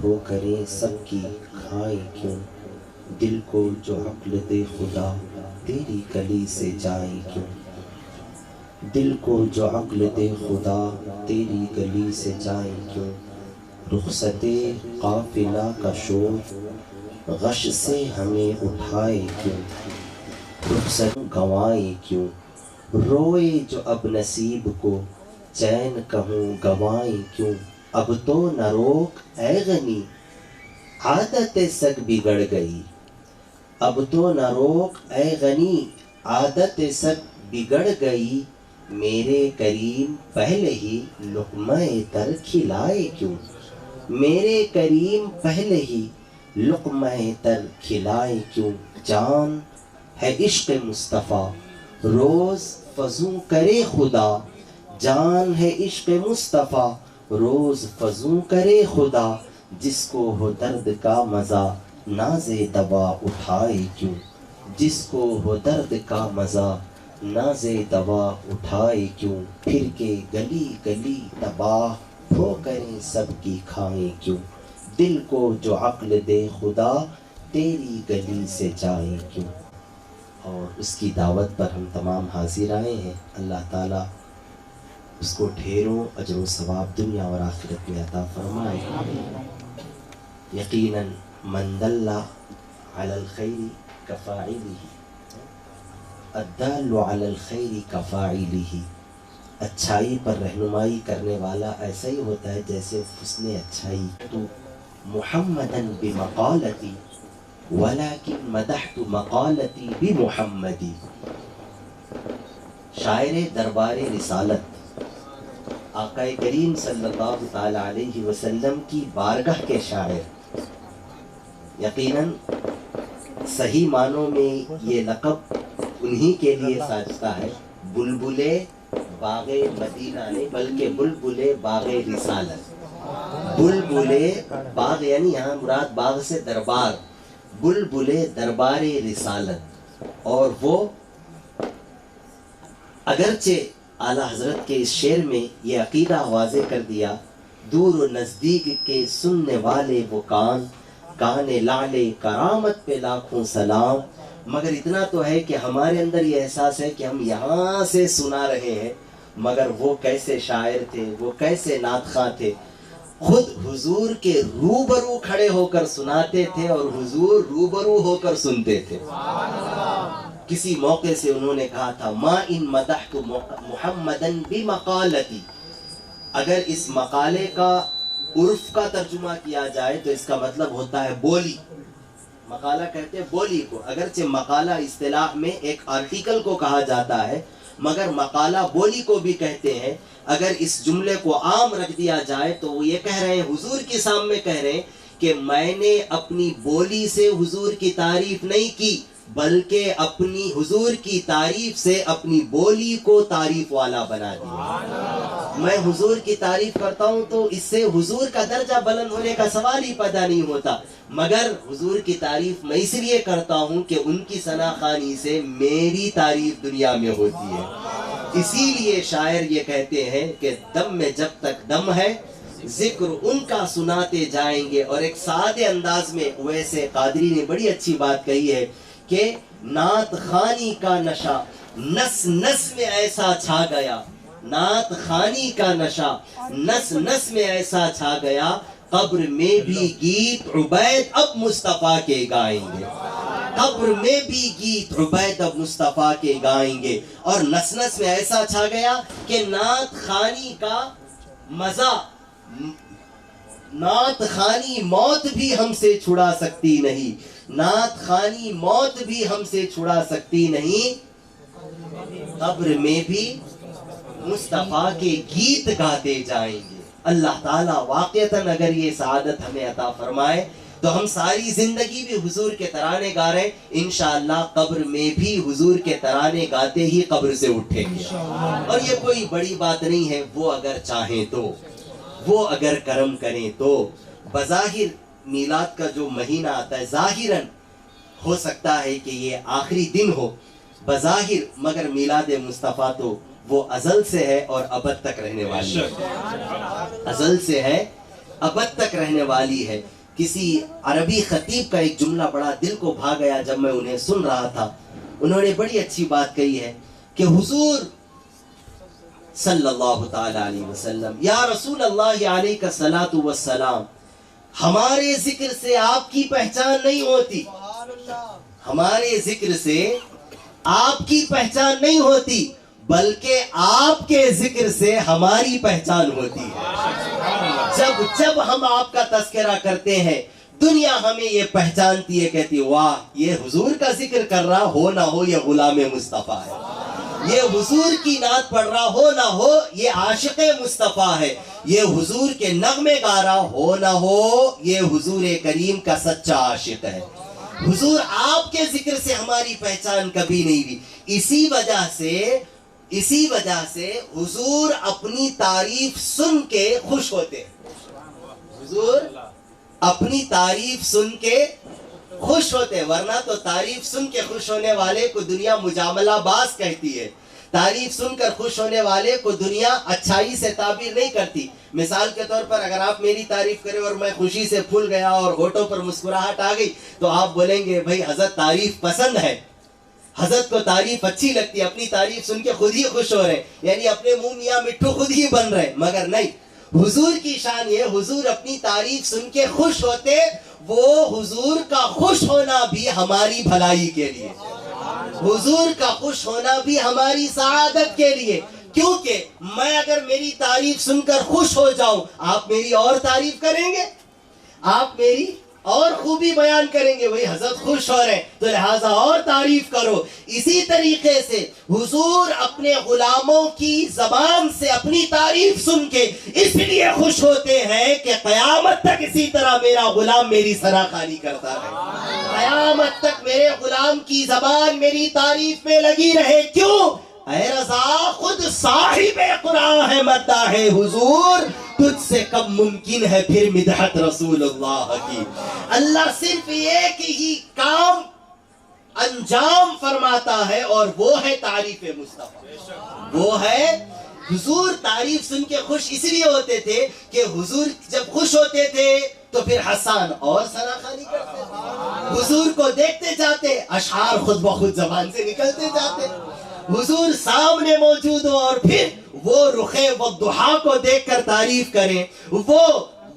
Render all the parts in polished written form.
ہو کریں سب کی کھائیں کیوں، دل کو جو عقل دے خدا تیری گلی سے جائیں کیوں، دل کو جو عقل دے خدا تیری گلی سے جائیں کیوں، رخصت قافلہ کا شور غش سے ہمیں اٹھائے کیوں، رخصت گنوائے کیوں، روئے جو اب نصیب کو چین کہوں گنوائیں کیوں، اب تو نہ روک اے غنی عادت سگ بگڑ گئی، اب تو نہ روک اے غنی عادت سگ بگڑ گئی، میرے کریم پہلے ہی لقمہ تر کھلائے کیوں، میرے کریم پہلے ہی لقمہ تر کھلائے کیوں، جان ہے عشق مصطفیٰ روز فزوں کرے خدا، جان ہے عشق مصطفیٰ روز فزوں کرے خدا، جس کو ہو درد کا مزہ ناز دوا اٹھائے کیوں، جس کو ہو درد کا مزہ ناز دوا اٹھائے کیوں، پھر کے گلی گلی تباہ ہو کریں سب کی کھائیں کیوں، دل کو جو عقل دے خدا تیری گلی سے جائیں کیوں۔ اور اس کی دعوت پر ہم تمام حاضر آئے ہیں، اللہ تعالیٰ اس کو ڈھیروں اجر و ثواب دنیا اور آخرت میں عطا فرمائے۔ یقیناً من دل علی الخیر کفاعلہ، الدال علی الخیر کفاعلہ، اچھائی پر رہنمائی کرنے والا ایسا ہی ہوتا ہے جیسے اس نے اچھائی تو محمدا بمقالتی ولیکن مدحت مقالتی بمحمدی، شاعر دربار رسالت آقا کریم صلی اللہ تعالی علیہ وسلم کی بارگاہ کے شاعر، یقیناً صحیح معنوں میں یہ لقب انہی کے لیے ساجتا ہے، بلبل باغ مدینہ نہیں بلکہ بلبل باغ رسالت، بلبل باغ یعنی یہاں مراد باغ سے دربار، بلبل دربار رسالت، اور وہ اگرچہ اعلیٰ حضرت کے اس شعر میں یہ عقیدہ واضح کر دیا، دور و نزدیک کے سننے والے وہ کان، کان لعل کرامت پہ لاکھوں سلام، مگر اتنا تو ہے کہ ہمارے اندر یہ احساس ہے کہ ہم یہاں سے سنا رہے ہیں، مگر وہ کیسے شاعر تھے، وہ کیسے نعت خواں تھے، خود حضور کے روبرو کھڑے ہو کر سناتے تھے اور حضور روبرو ہو کر سنتے تھے۔ کسی موقع سے انہوں نے کہا تھا ما ان مدحت محمدا بمقالتی، اگر اس مقالے کا عرف کا ترجمہ کیا جائے تو اس کا مطلب ہوتا ہے بولی، مقالہ کہتے ہیں بولی کو، اگرچہ مقالہ اصطلاح میں ایک آرٹیکل کو کہا جاتا ہے مگر مقالہ بولی کو بھی کہتے ہیں۔ اگر اس جملے کو عام رکھ دیا جائے تو وہ یہ کہہ رہے ہیں، حضور کے سامنے کہہ رہے ہیں کہ میں نے اپنی بولی سے حضور کی تعریف نہیں کی بلکہ اپنی حضور کی تعریف سے اپنی بولی کو تعریف والا بنا دیا۔ میں حضور کی تعریف کرتا ہوں تو اس سے حضور کا درجہ بلند ہونے کا سوال ہی پیدا نہیں ہوتا، مگر حضور کی تعریف میں اس لیے کرتا ہوں کہ ان کی ثنا خوانی سے میری تعریف دنیا میں ہوتی ہے۔ اسی لیے شاعر یہ کہتے ہیں کہ دم میں جب تک دم ہے ذکر ان کا سناتے جائیں گے، اور ایک سادے انداز میں ویسے قادری نے بڑی اچھی بات کہی ہے کہ نعت خوانی کا نشہ نس نس میں ایسا چھا گیا، نعت خوانی کا نشہ نس نس میں ایسا چھا گیا، قبر میں بھی گیت عبید اب مصطفیٰ کے گائیں گے، قبر میں بھی گیت عبید اب مصطفیٰ کے گائیں گے، اور نس نس میں ایسا چھا گیا کہ نعت خوانی کا مزہ، نعت خوانی موت بھی ہم سے چھڑا سکتی نہیں، نعت خوانی موت بھی ہم سے چھڑا سکتی نہیں، قبر میں بھی مصطفیٰ کے گیت گاتے جائیں گے۔ اللہ تعالیٰ واقعتاً اگر یہ سعادت ہمیں عطا فرمائے تو ہم ساری زندگی بھی حضور کے ترانے گا رہے ہیں، انشاءاللہ قبر میں بھی حضور کے ترانے گاتے ہی قبر سے اٹھیں گے، اور یہ کوئی بڑی بات نہیں ہے، وہ اگر چاہیں تو، وہ اگر کرم کریں تو۔ بظاہر میلاد کا جو مہینہ آتا ہے ظاہراً ہو سکتا ہے کہ یہ آخری دن ہو بظاہر، مگر میلاد مصطفیٰ تو وہ ازل سے ہے اور ابد تک رہنے والی ہے، ازل سے ہے ابد تک رہنے والی ہے۔ کسی عربی خطیب کا ایک جملہ بڑا دل کو بھا گیا جب میں انہیں سن رہا تھا. انہوں نے بڑی اچھی بات کہی ہے کہ حضور صلی اللہ تعالی علیہ وسلم، یا رسول اللہ علیہ الصلوۃ والسلام، ہمارے ذکر سے آپ کی پہچان نہیں ہوتی، ہمارے ذکر سے آپ کی پہچان نہیں ہوتی، بلکہ آپ کے ذکر سے ہماری پہچان ہوتی ہے. جب ہم آپ کا تذکرہ کرتے ہیں دنیا ہمیں یہ پہچانتی ہے، کہتی واہ یہ حضور کا ذکر کر رہا ہو نہ ہو یہ غلام مصطفیٰ ہے، یہ حضور کی نعت پڑھ رہا ہو نہ ہو یہ عاشق مصطفیٰ ہے، یہ حضور کے نغمے گا رہا ہو نہ ہو یہ حضور کریم کا سچا عاشق ہے. حضور آپ کے ذکر سے ہماری پہچان کبھی نہیں ہوئی. اسی وجہ سے حضور اپنی تعریف سن کے خوش ہوتے ہیں. حضور اپنی تعریف سن کے خوش ہوتے ہیں، ورنہ تو تعریف سن کے خوش ہونے والے کو دنیا مجاملہ باز کہتی ہے. تعریف سن کر خوش ہونے والے کو دنیا اچھائی سے تعبیر نہیں کرتی. مثال کے طور پر اگر آپ میری تعریف کریں اور میں خوشی سے پھول گیا اور ہونٹوں پر مسکراہٹ آ گئی تو آپ بولیں گے بھائی حضرت تعریف پسند ہے، حضرت کو تعریف اچھی لگتی ہے، اپنی تعریف سن کے خود ہی خوش ہو رہے ہیں، یعنی اپنے منہ میاں مٹھو خود ہی بن رہے. مگر نہیں، حضور کی شان یہ حضور اپنی تعریف سن کے خوش ہوتے، وہ حضور کا خوش ہونا بھی ہماری بھلائی کے لیے، حضور کا خوش ہونا بھی ہماری سعادت کے لیے. کیونکہ میں اگر میری تعریف سن کر خوش ہو جاؤں آپ میری اور تعریف کریں گے، آپ میری اور خوبی بیان کریں گے، وہی حضرت خوش ہو رہے ہیں تو لہٰذا اور تعریف کرو. اسی طریقے سے حضور اپنے غلاموں کی زبان سے اپنی تعریف سن کے اس لیے خوش ہوتے ہیں کہ قیامت تک اسی طرح میرا غلام میری ثنا خوانی کرتا رہے، قیامت تک میرے غلام کی زبان میری تعریف میں لگی رہے. کیوں؟ اے رضا خود صاحب قرآن ہے مداح حضور، تجھ سے کم ممکن ہے پھر مدحت رسول اللہ کی. اللہ صرف ایک ہی کام انجام فرماتا ہے اور وہ ہے تعریف مصطفیٰ، وہ ہے حضور. تعریف سن کے خوش اس لیے ہوتے تھے کہ حضور جب خوش ہوتے تھے تو پھر حسان اور ثنا خوانی کرتے تھے، حضور کو دیکھتے جاتے، اشعار خود بخود زبان سے نکلتے جاتے، حضور سامنے موجود ہو اور پھر وہ رخ والضحا کو دیکھ کر تعریف کریں، وہ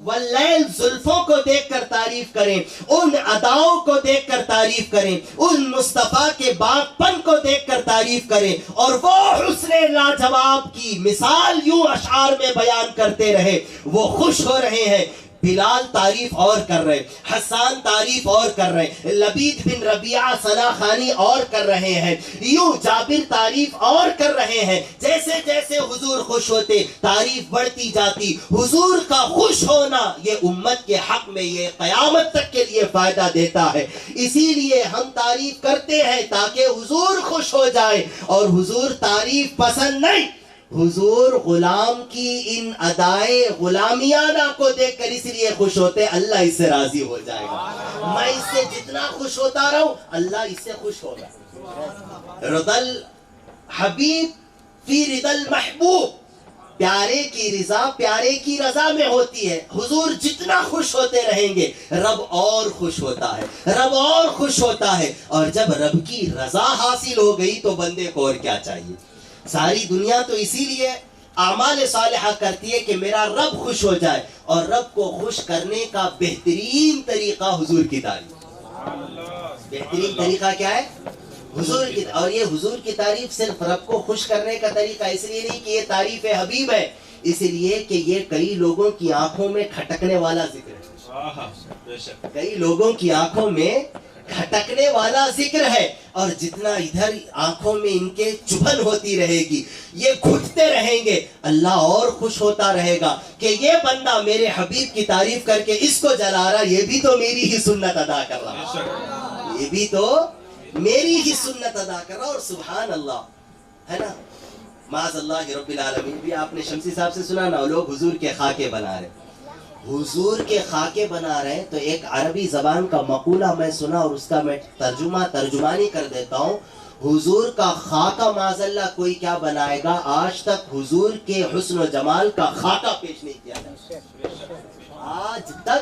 واللیل زلفوں کو دیکھ کر تعریف کریں، ان اداؤں کو دیکھ کر تعریف کریں، ان مصطفیٰ کے باغ پن کو دیکھ کر تعریف کریں، اور وہ حسن لاجواب کی مثال یوں اشعار میں بیان کرتے رہے. وہ خوش ہو رہے ہیں. بلال تعریف اور کر رہے، حسان تعریف اور کر رہے، لبید بن ربیعہ ثنا خوانی اور کر رہے ہیں، یوں جابر تعریف اور کر رہے ہیں. جیسے جیسے حضور خوش ہوتے تعریف بڑھتی جاتی. حضور کا خوش ہونا یہ امت کے حق میں یہ قیامت تک کے لیے فائدہ دیتا ہے. اسی لیے ہم تعریف کرتے ہیں تاکہ حضور خوش ہو جائے، اور حضور تعریف پسند نہیں. حضور غلام کی ان ادائے غلامیانہ کو دیکھ کر اس لیے خوش ہوتے اللہ اس سے راضی ہو جائے گا. میں اس سے جتنا خوش ہوتا رہوں اللہ اس سے خوش ہوگا. رضا الحبیب فی رضا المحبوب، پیارے کی رضا پیارے کی رضا میں ہوتی ہے. حضور جتنا خوش ہوتے رہیں گے رب اور خوش ہوتا ہے، رب اور خوش ہوتا ہے. اور جب رب کی رضا حاصل ہو گئی تو بندے کو اور کیا چاہیے. ساری دنیا تو اسی لیے اعمال صالحہ کرتی ہے کہ میرا رب خوش ہو جائے، اور رب کو خوش کرنے کا بہترین طریقہ حضور کی تعریف. بہترین طریقہ کیا ہے؟ حضور کی. اور یہ حضور کی تعریف صرف رب کو خوش کرنے کا طریقہ اس لیے نہیں کہ یہ تعریف حبیب ہے، اس لیے کہ یہ کئی لوگوں کی آنکھوں میں کھٹکنے والا ذکر ہے. کئی لوگوں کی آنکھوں میں کھٹکنے والا ذکر ہے، اور جتنا ادھر آنکھوں میں ان کے چبھن ہوتی رہے گی، یہ گھٹتے رہیں گے، اللہ اور خوش ہوتا رہے گا کہ یہ بندہ میرے حبیب کی تعریف کر کے اس کو جلا رہا، یہ بھی تو میری ہی سنت ادا کر رہا، یہ بھی تو میری ہی سنت ادا کر رہا. اور سبحان اللہ ہے نا، معاذ اللہ رب العالمین. بھی آپ نے شمسی صاحب سے سنا نا، لوگ حضور کے خاکے بنا رہے، حضور کے خاکے بنا رہے ہیں. تو ایک عربی زبان کا مقولہ میں سنا اور اس کا میں ترجمانی کر دیتا ہوں. حضور کا خاکہ معاذ اللہ کوئی کیا بنائے گا، آج تک حضور کے حسن و جمال کا خاکہ پیش نہیں کیا جائے. آج تک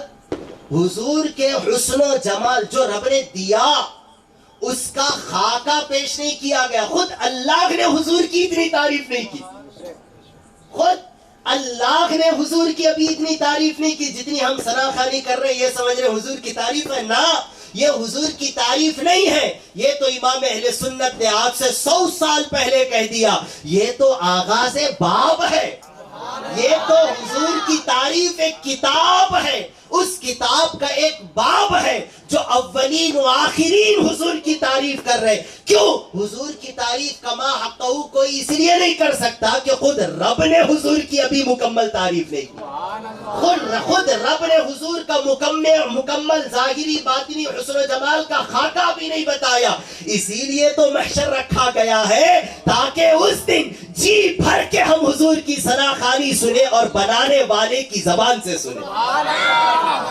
حضور کے حسن و جمال جو رب نے دیا اس کا خاکہ پیش نہیں کیا گیا. خود اللہ نے حضور کی اتنی تعریف نہیں کی, خود اللہ نے حضور کی ابھی اتنی تعریف نہیں کی جتنی ہم ثنا خوانی کر رہے ہیں. یہ سمجھ رہے حضور کی تعریف ہے. نہ, یہ حضور کی تعریف نہیں ہے, یہ تو امام اہل سنت نے آپ سے 100 سال پہلے کہہ دیا. یہ تو آغاز باب ہے, یہ تو حضور کی تعریف ایک کتاب ہے, اس کتاب کا ایک باب ہے جو اولین و آخرین حضور کی تعریف کر رہے. کیوں؟ حضور کی تعریف کما حقہ کوئی اس لیے نہیں کر سکتا کہ خود رب نے حضور کی ابھی مکمل تعریف نہیں کی. خود رب نے حضور کا مکمل ظاہری باطنی حسن و جمال کا خاکہ بھی نہیں بتایا. اسی لیے تو محشر رکھا گیا ہے تاکہ اس دن جی بھر کے ہم حضور کی ثنا خوانی سنیں اور بنانے والے کی زبان سے سنیں,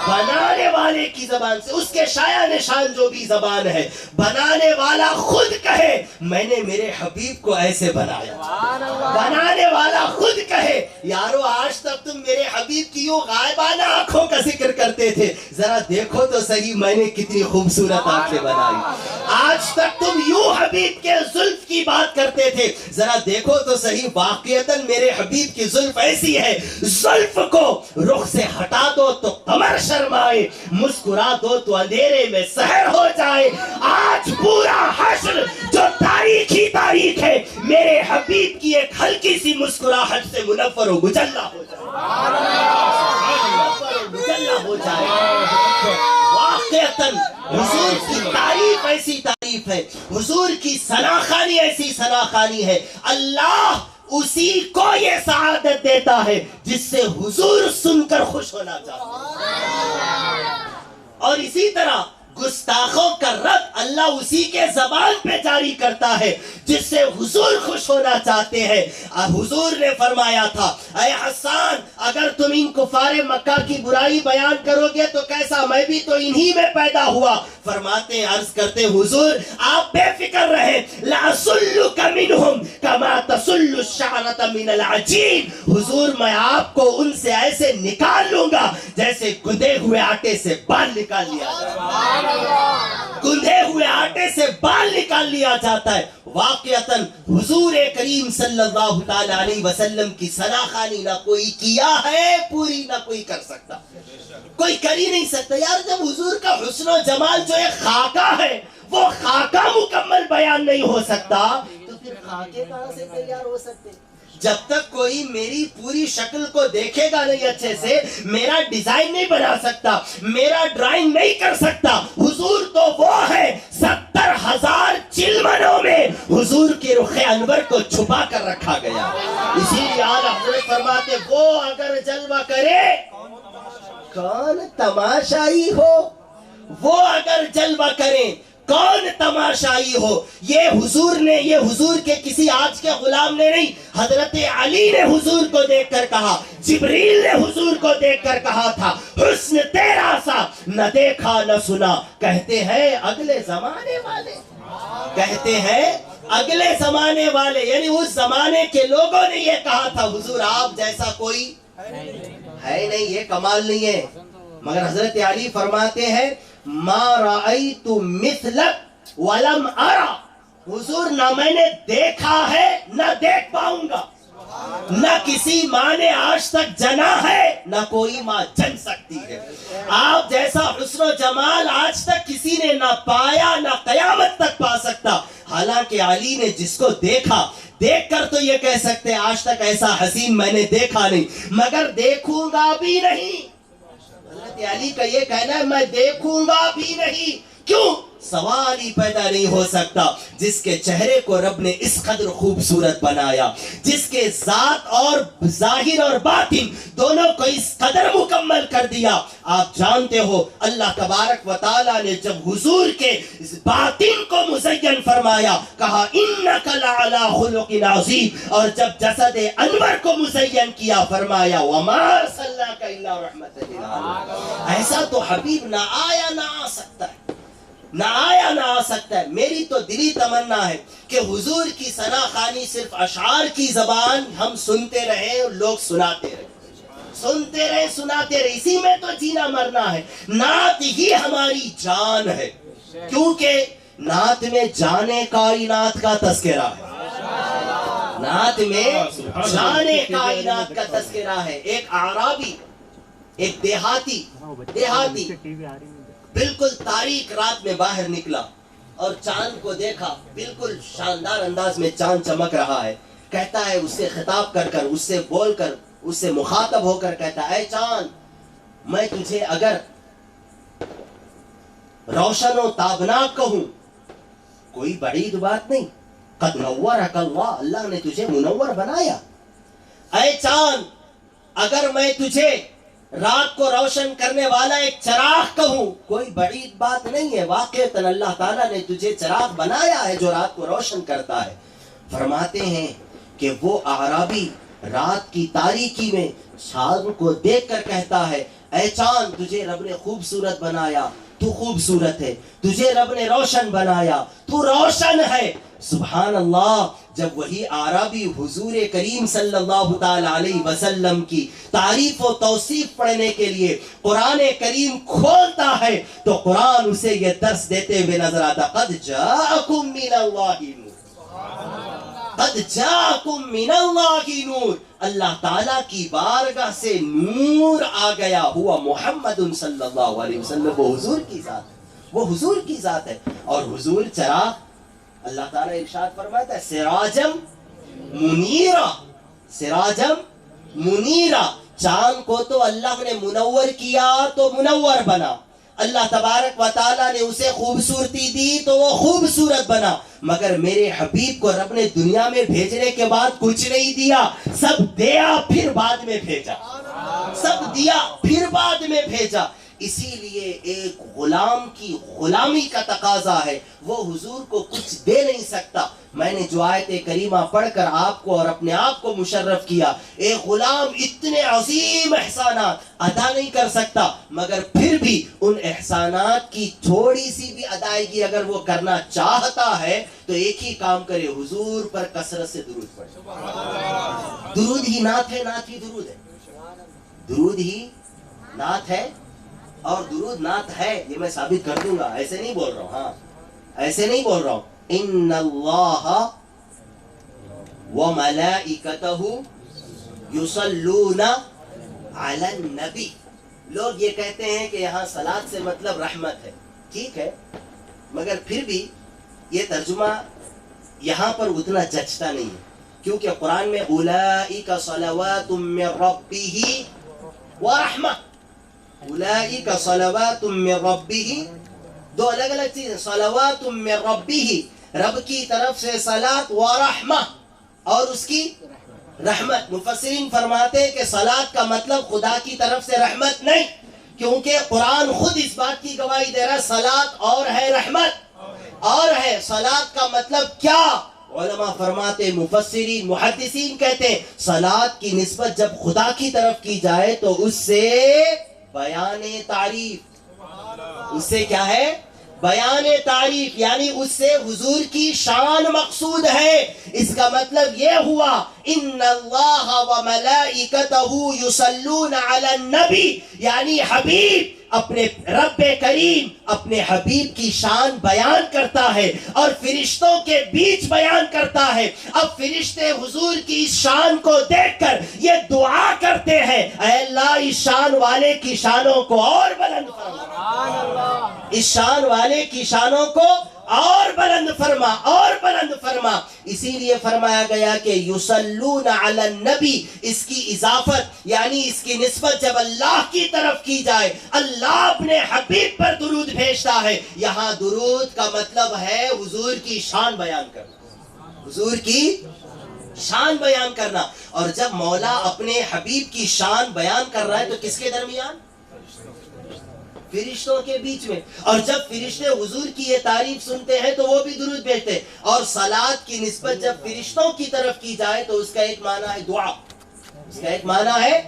بنانے والے کی زبان سے. اس کے شایع نشان جو بھی زبان ہے, بنانے والا خود کہے میں نے میرے حبیب کو ایسے بنایا. بنانے والا خود کہے یارو آج تک تم میرے حبیب کی یوں غائبانہ آنکھوں کا ذکر کرتے تھے, ذرا دیکھو تو صحیح میں نے کتنی خوبصورت آنکھیں بنائی. آج تک تم یوں حبیب کے زلف کی بات کرتے تھے, ذرا دیکھو تو صحیح واقعتاً میرے حبیب کی زلف ایسی ہے. زلف کو رخ سے ہٹا دو تو قمر شرمائے, مسکرا دو تو اندھیرے میں سحر ہو جائے. آج پورا حشر جو تاریخ ہی تاریخ ہے میرے حبیب کی ایک ہلکی سی مسکراہٹ سے منور و مجلہ ہو جائے, مجلہ ہو جائے. واقعتاً حضور کی تعریف ایسی تعریف ہے, حضور کی ثنا خوانی ایسی ثنا خوانی ہے. اللہ اسی کو یہ سعادت دیتا ہے جس سے حضور سن کر خوش ہونا چاہتا ہے, اور اسی طرح گستاخوں کا رد اللہ اسی کے زبان پہ جاری کرتا ہے جس سے حضور خوش ہونا چاہتے ہیں. حضور نے فرمایا تھا اے حسان اگر تم ان کفار مکہ کی برائی بیان کرو گے تو کیسا, میں بھی تو انہی میں پیدا ہوا. فرماتے عرض کرتے حضور آپ بے فکر رہیں, لَأَسُلُّكَ مِنْهُمْ كَمَا تَسُلُّ الشَّعْرَةَ مِنَ الْعَجِينِ. حضور میں آپ کو ان سے ایسے نکال لوں گا جیسے گندے ہوئے آٹے سے بال نکال لیا جاتا ہے, گندھے ہوئے آٹے سے بال نکال لیا جاتا ہے. واقعتاً حضور کریم صلی اللہ تعالی علیہ وسلم کی ثنا خوانی نہ کوئی کیا ہے پوری, نہ کوئی کر سکتا, کوئی کر ہی نہیں سکتا. یار جب حضور کا حسن و جمال جو ایک خاکہ ہے وہ خاکہ مکمل بیان نہیں ہو سکتا تو پھر خاکے کہاں سے تیار ہو سکتے؟ جب تک کوئی میری پوری شکل کو دیکھے گا نہیں اچھے سے, میرا ڈیزائن نہیں بنا سکتا, میرا ڈرائنگ نہیں کر سکتا. حضور تو وہ ہے 70,000 چلمنوں میں حضور کے رخ انور کو چھپا کر رکھا گیا. اسی لیے اعلیٰ حضرت فرماتے وہ اگر جلوہ کرے کون تماشائی ہو, وہ اگر جلوہ کریں کون تماشائی ہو. یہ حضور نے, یہ حضور کے کسی آج کے غلام نے نہیں, حضرت علی نے حضور کو دیکھ کر کہا, جبریل نے حضور کو دیکھ کر کہا تھا حسن تیرا سا نہ دیکھا نہ سنا. کہتے ہیں اگلے زمانے والے, کہتے ہیں اگلے زمانے والے, یعنی اس زمانے کے لوگوں نے یہ کہا تھا حضور آپ جیسا کوئی ہے نہیں, یہ کمال نہیں ہے. مگر حضرت علی فرماتے ہیں ما رأیت مثلک ولم ارا, حضور نہ میں نے دیکھا ہے نہ دیکھ پاؤں گا, نہ کسی ماں نے آج تک جنا ہے نہ کوئی ماں جن سکتی ہے. آپ جیسا حسن و جمال آج تک کسی نے نہ پایا نہ قیامت تک پا سکتا. حالانکہ علی نے جس کو دیکھا, دیکھ کر تو یہ کہہ سکتے آج تک ایسا حسین میں نے دیکھا نہیں, مگر دیکھوں گا بھی نہیں. حضرت علی کا یہ کہنا ہے میں دیکھوں گا بھی نہیں. کیوں؟ سوال ہی پیدا نہیں ہو سکتا. جس کے چہرے کو رب نے اس قدر خوبصورت بنایا, جس کے ذات اور ظاہر اور باطن دونوں کو اس قدر مکمل کر دیا. آپ جانتے ہو اللہ تبارک و تعالی نے جب حضور کے باطن کو مزین فرمایا کہا انک لعلی خلق عظیم, اور جب جسد انور کو مزین کیا فرمایا وما ارسلناک الا رحمۃ للعالمین. ایسا تو حبیب نہ آیا نہ آ سکتا ہے, نہ آیا نہ آ سکتا ہے. میری تو دلی تمنا ہے کہ حضور کی ثنا خوانی صرف اشعار کی زبان ہم سنتے رہیں اور لوگ سناتے رہیں, سنتے رہے سناتے رہے، اسی میں تو جینا مرنا ہے. نعت ہی ہماری جان ہے، کیونکہ نعت میں جانے کائنات کا تذکرہ ہے. نعت میں جانے کائنات کا تذکرہ ہے. ایک اعرابی، ایک دیہاتی بالکل تاریک رات میں باہر نکلا اور چاند کو دیکھا، بالکل شاندار انداز میں چاند چمک رہا ہے. کہتا ہے اس سے خطاب کر کر، اس سے بول کر، اس سے مخاطب ہو کر کہتا ہے، اے چاند، میں تجھے اگر روشن و تابناک کہوں کوئی بعید بات نہیں. قد نورک اللہ، اللہ نے تجھے منور بنایا. اے چاند، اگر میں تجھے رات کو روشن کرنے والا ایک چراغ کہوں کوئی بعید بات نہیں ہے. واقعتاً اللہ تعالیٰ نے تجھے چراغ بنایا ہے جو رات کو روشن کرتا ہے. فرماتے ہیں کہ وہ اعرابی رات کی تاریکی میں چاند کو دیکھ کر کہتا ہے، اے چاند، تجھے رب نے خوبصورت بنایا، تو خوبصورت ہے. تجھے رب نے روشن بنایا، تو روشن ہے. سبحان اللہ. جب وہی اعرابی حضور کریم صلی اللہ تعالی علیہ وسلم کی تعریف و توصیف پڑھنے کے لیے قرآن کریم کھولتا ہے تو قرآن اسے یہ درس دیتے ہوئے نظر آتا، قد جاءکم من اللہ نور، قد جاءکم من اللہ نور. اللہ تعالیٰ کی بارگاہ سے نور آ گیا. ہوا محمد صلی اللہ علیہ وسلم، وہ حضور کی ذات ہے، وہ حضور کی ذات ہے. اور حضور چراغ، اللہ تعالیٰ ارشاد فرماتا ہے، سراجم منیرا، سراجم منیرا. چاند کو تو اللہ نے منور کیا تو منور بنا. اللہ تبارک و تعالیٰ نے اسے خوبصورتی دی تو وہ خوبصورت بنا. مگر میرے حبیب کو رب نے دنیا میں بھیجنے کے بعد کچھ نہیں دیا، سب دیا پھر بعد میں بھیجا، سب دیا پھر بعد میں بھیجا. اسی لیے ایک غلام کی غلامی کا تقاضا ہے، وہ حضور کو کچھ دے نہیں سکتا. میں نے جو آیت کریمہ پڑھ کر آپ کو اور اپنے آپ کو مشرف کیا، ایک غلام اتنے عظیم احسانات ادا نہیں کر سکتا، مگر پھر بھی ان احسانات کی تھوڑی سی بھی ادائیگی اگر وہ کرنا چاہتا ہے تو ایک ہی کام کرے، حضور پر کثرت سے درود پڑھے. درود ہی نعت ہے، نعت ہی درود ہے. درود ہی نعت ہے اور درود نعت ہے، یہ میں ثابت کر دوں گا. ایسے نہیں بول رہا ہوں، ہاں ایسے نہیں بول رہا ہوں. ان اللہ وملائکتہ یصلون علی النبی. لوگ یہ کہتے ہیں کہ یہاں صلاۃ سے مطلب رحمت ہے، ٹھیک ہے، مگر پھر بھی یہ ترجمہ یہاں پر اتنا جچتا نہیں ہے، کیونکہ قرآن میں اولئک صلوات من ربہ ورحمہ، اولئک صلوات من ربہ، دو الگ الگ چیزیں. صلوات من ربہ، رب کی طرف سے صلاۃ، ورحمہ، اور اس کی رحمت. مفسرین فرماتے ہیں کہ صلاۃ کا مطلب خدا کی طرف سے رحمت نہیں، کیونکہ قرآن خود اس بات کی گواہی دے رہا ہے صلاۃ اور ہے رحمت اور ہے. صلاۃ کا مطلب کیا؟ علماء فرماتے، مفسرین محدثین کہتے ہیں صلاۃ کی نسبت جب خدا کی طرف کی جائے تو اس سے بیان تعریف، اس سے کیا ہے؟ بیان تعریف، یعنی اس سے حضور کی شان مقصود ہے. اس کا مطلب یہ ہوا ان اللہ وملائکتہ یصلون علی النبی، یعنی حبیب اپنے رب کریم اپنے حبیب کی شان بیان کرتا ہے اور فرشتوں کے بیچ بیان کرتا ہے. اب فرشتے حضور کی اس شان کو دیکھ کر یہ دعا کرتے ہیں، اے اللہ اس شان والے کی شانوں کو اور بلند فرما، اس شان والے کی شانوں کو اور بلند فرما اور بلند فرما. اسی لیے فرمایا گیا کہ یصلون علی النبی، اس کی اضافت یعنی اس کی نسبت جب اللہ کی طرف کی جائے، اللہ اپنے حبیب پر درود بھیجتا ہے. یہاں درود کا مطلب ہے حضور کی شان بیان کرنا، حضور کی شان بیان کرنا. اور جب مولا اپنے حبیب کی شان بیان کر رہا ہے تو کس کے درمیان؟ فرشتوں کے بیچ میں. اور جب فرشتے حضور کی یہ تعریف سنتے ہیں تو وہ بھی درود بھیجتے ہیں. اور صلاۃ کی نسبت جب فرشتوں کی طرف کی جائے تو اس کا ایک معنی ہے دعا، اس کا ایک معنی ہے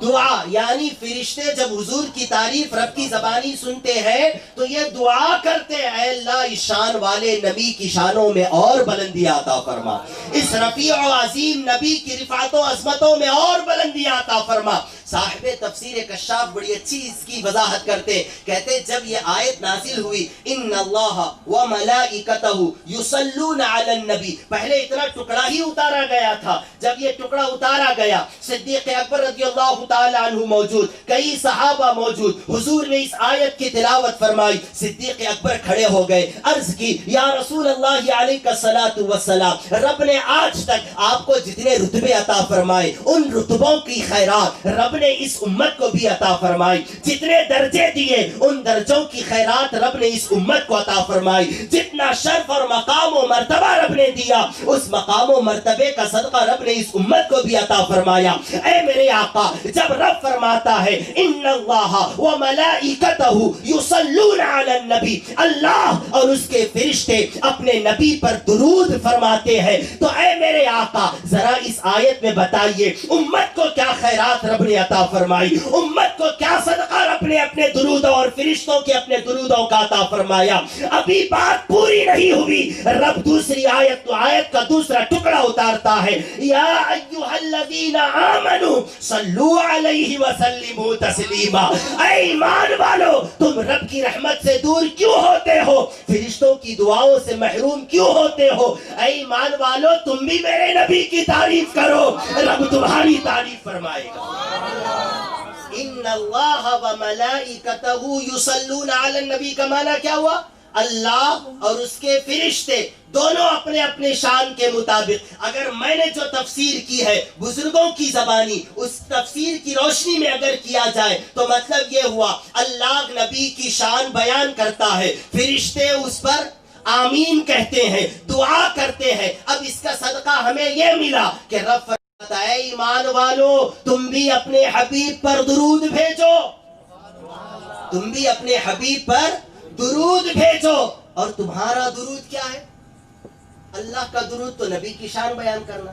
دعا. یعنی فرشتے جب حضور کی تعریف رب کی زبانی سنتے ہیں تو یہ دعا کرتے ہیں، اے اللہ اس شان والے نبی کی شانوں میں اور بلندی عطا فرما، اس رفیع و عظیم نبی کی رفعت و عظمتوں میں اور بلندی عطا فرما. صاحب تفسیر کشاف بڑی اچھی اس کی وضاحت کرتے، کہتے جب یہ آیت نازل ہوئی ان اللہ و ملائکتہ یصلون علی النبی، پہلے اتنا ٹکڑا ہی اتارا گیا تھا، جب یہ ٹکڑا اتارا گیا صدیق اکبر رضی اللہ تعالی عنہ موجود، کئی صحابہ موجود، حضور نے اس آیت کی تلاوت فرمائی، صدیق اکبر کھڑے ہو گئے، عرض کی یا رسول اللہ علیہ الصلوۃ والسلام، رب نے آج تک آپ کو جتنے رتبے عطا فرمائے ان رتبوں کی خیرات رب نے اس امت کو بھی عطا فرمائی، جتنے درجے دیے ان درجوں کی خیرات رب نے اس امت کو عطا فرمائی، جتنا شرف اور مقام و مرتبہ رب نے دیا اس مقام و مرتبے کا صدقہ رب نے اس امت کو بھی عطا فرمایا۔ اے میرے آقا، جب رب فرماتا ہے ان اللہ و ملائکتہ یصلون علی النبی، اللہ اور اس کے فرشتے اپنے نبی پر درود فرماتے ہیں، تو اے میرے آقا ذرا اس آیت میں بتائیے امت کو کیا خیرات رب نے عطا فرمائی، امت کو کیا صدقہ رب نے اپنے درودوں اور فرشتوں کے اپنے درودوں کا عطا فرمایا۔ ابھی بات پوری نہیں ہوئی، رب دوسری آیت تو آیت کا دوسرا ٹکڑا اتارتا ہے، یا ایھا الذین آمنوا صلو علیہ وسلموا تسلیما، اے ایمان والو تم رب کی رحمت سے دور کیوں ہوتے ہو، فرشتوں کی دعاؤں سے محروم کیوں ہوتے ہو، اے ایمان والو تم بھی میرے نبی کی تعریف کرو، رب تمہاری تعریف فرمائے گا۔ ان اللہ و ملائکتہ یصلون علی النبی کا معنی کیا ہوا؟ اللہ اور اس کے فرشتے دونوں اپنے اپنے شان کے مطابق، اگر میں نے جو تفسیر کی ہے بزرگوں کی زبانی، اس تفسیر کی روشنی میں اگر کیا جائے تو مطلب یہ ہوا اللہ نبی کی شان بیان کرتا ہے، فرشتے اس پر آمین کہتے ہیں، دعا کرتے ہیں۔ اب اس کا صدقہ ہمیں یہ ملا کہ رب فرماتا ہے ایمان والو تم بھی اپنے حبیب پر درود بھیجو، تم بھی اپنے حبیب پر درود بھیجو، اور تمہارا درود کیا ہے؟ اللہ کا درود تو نبی کی شان بیان کرنا،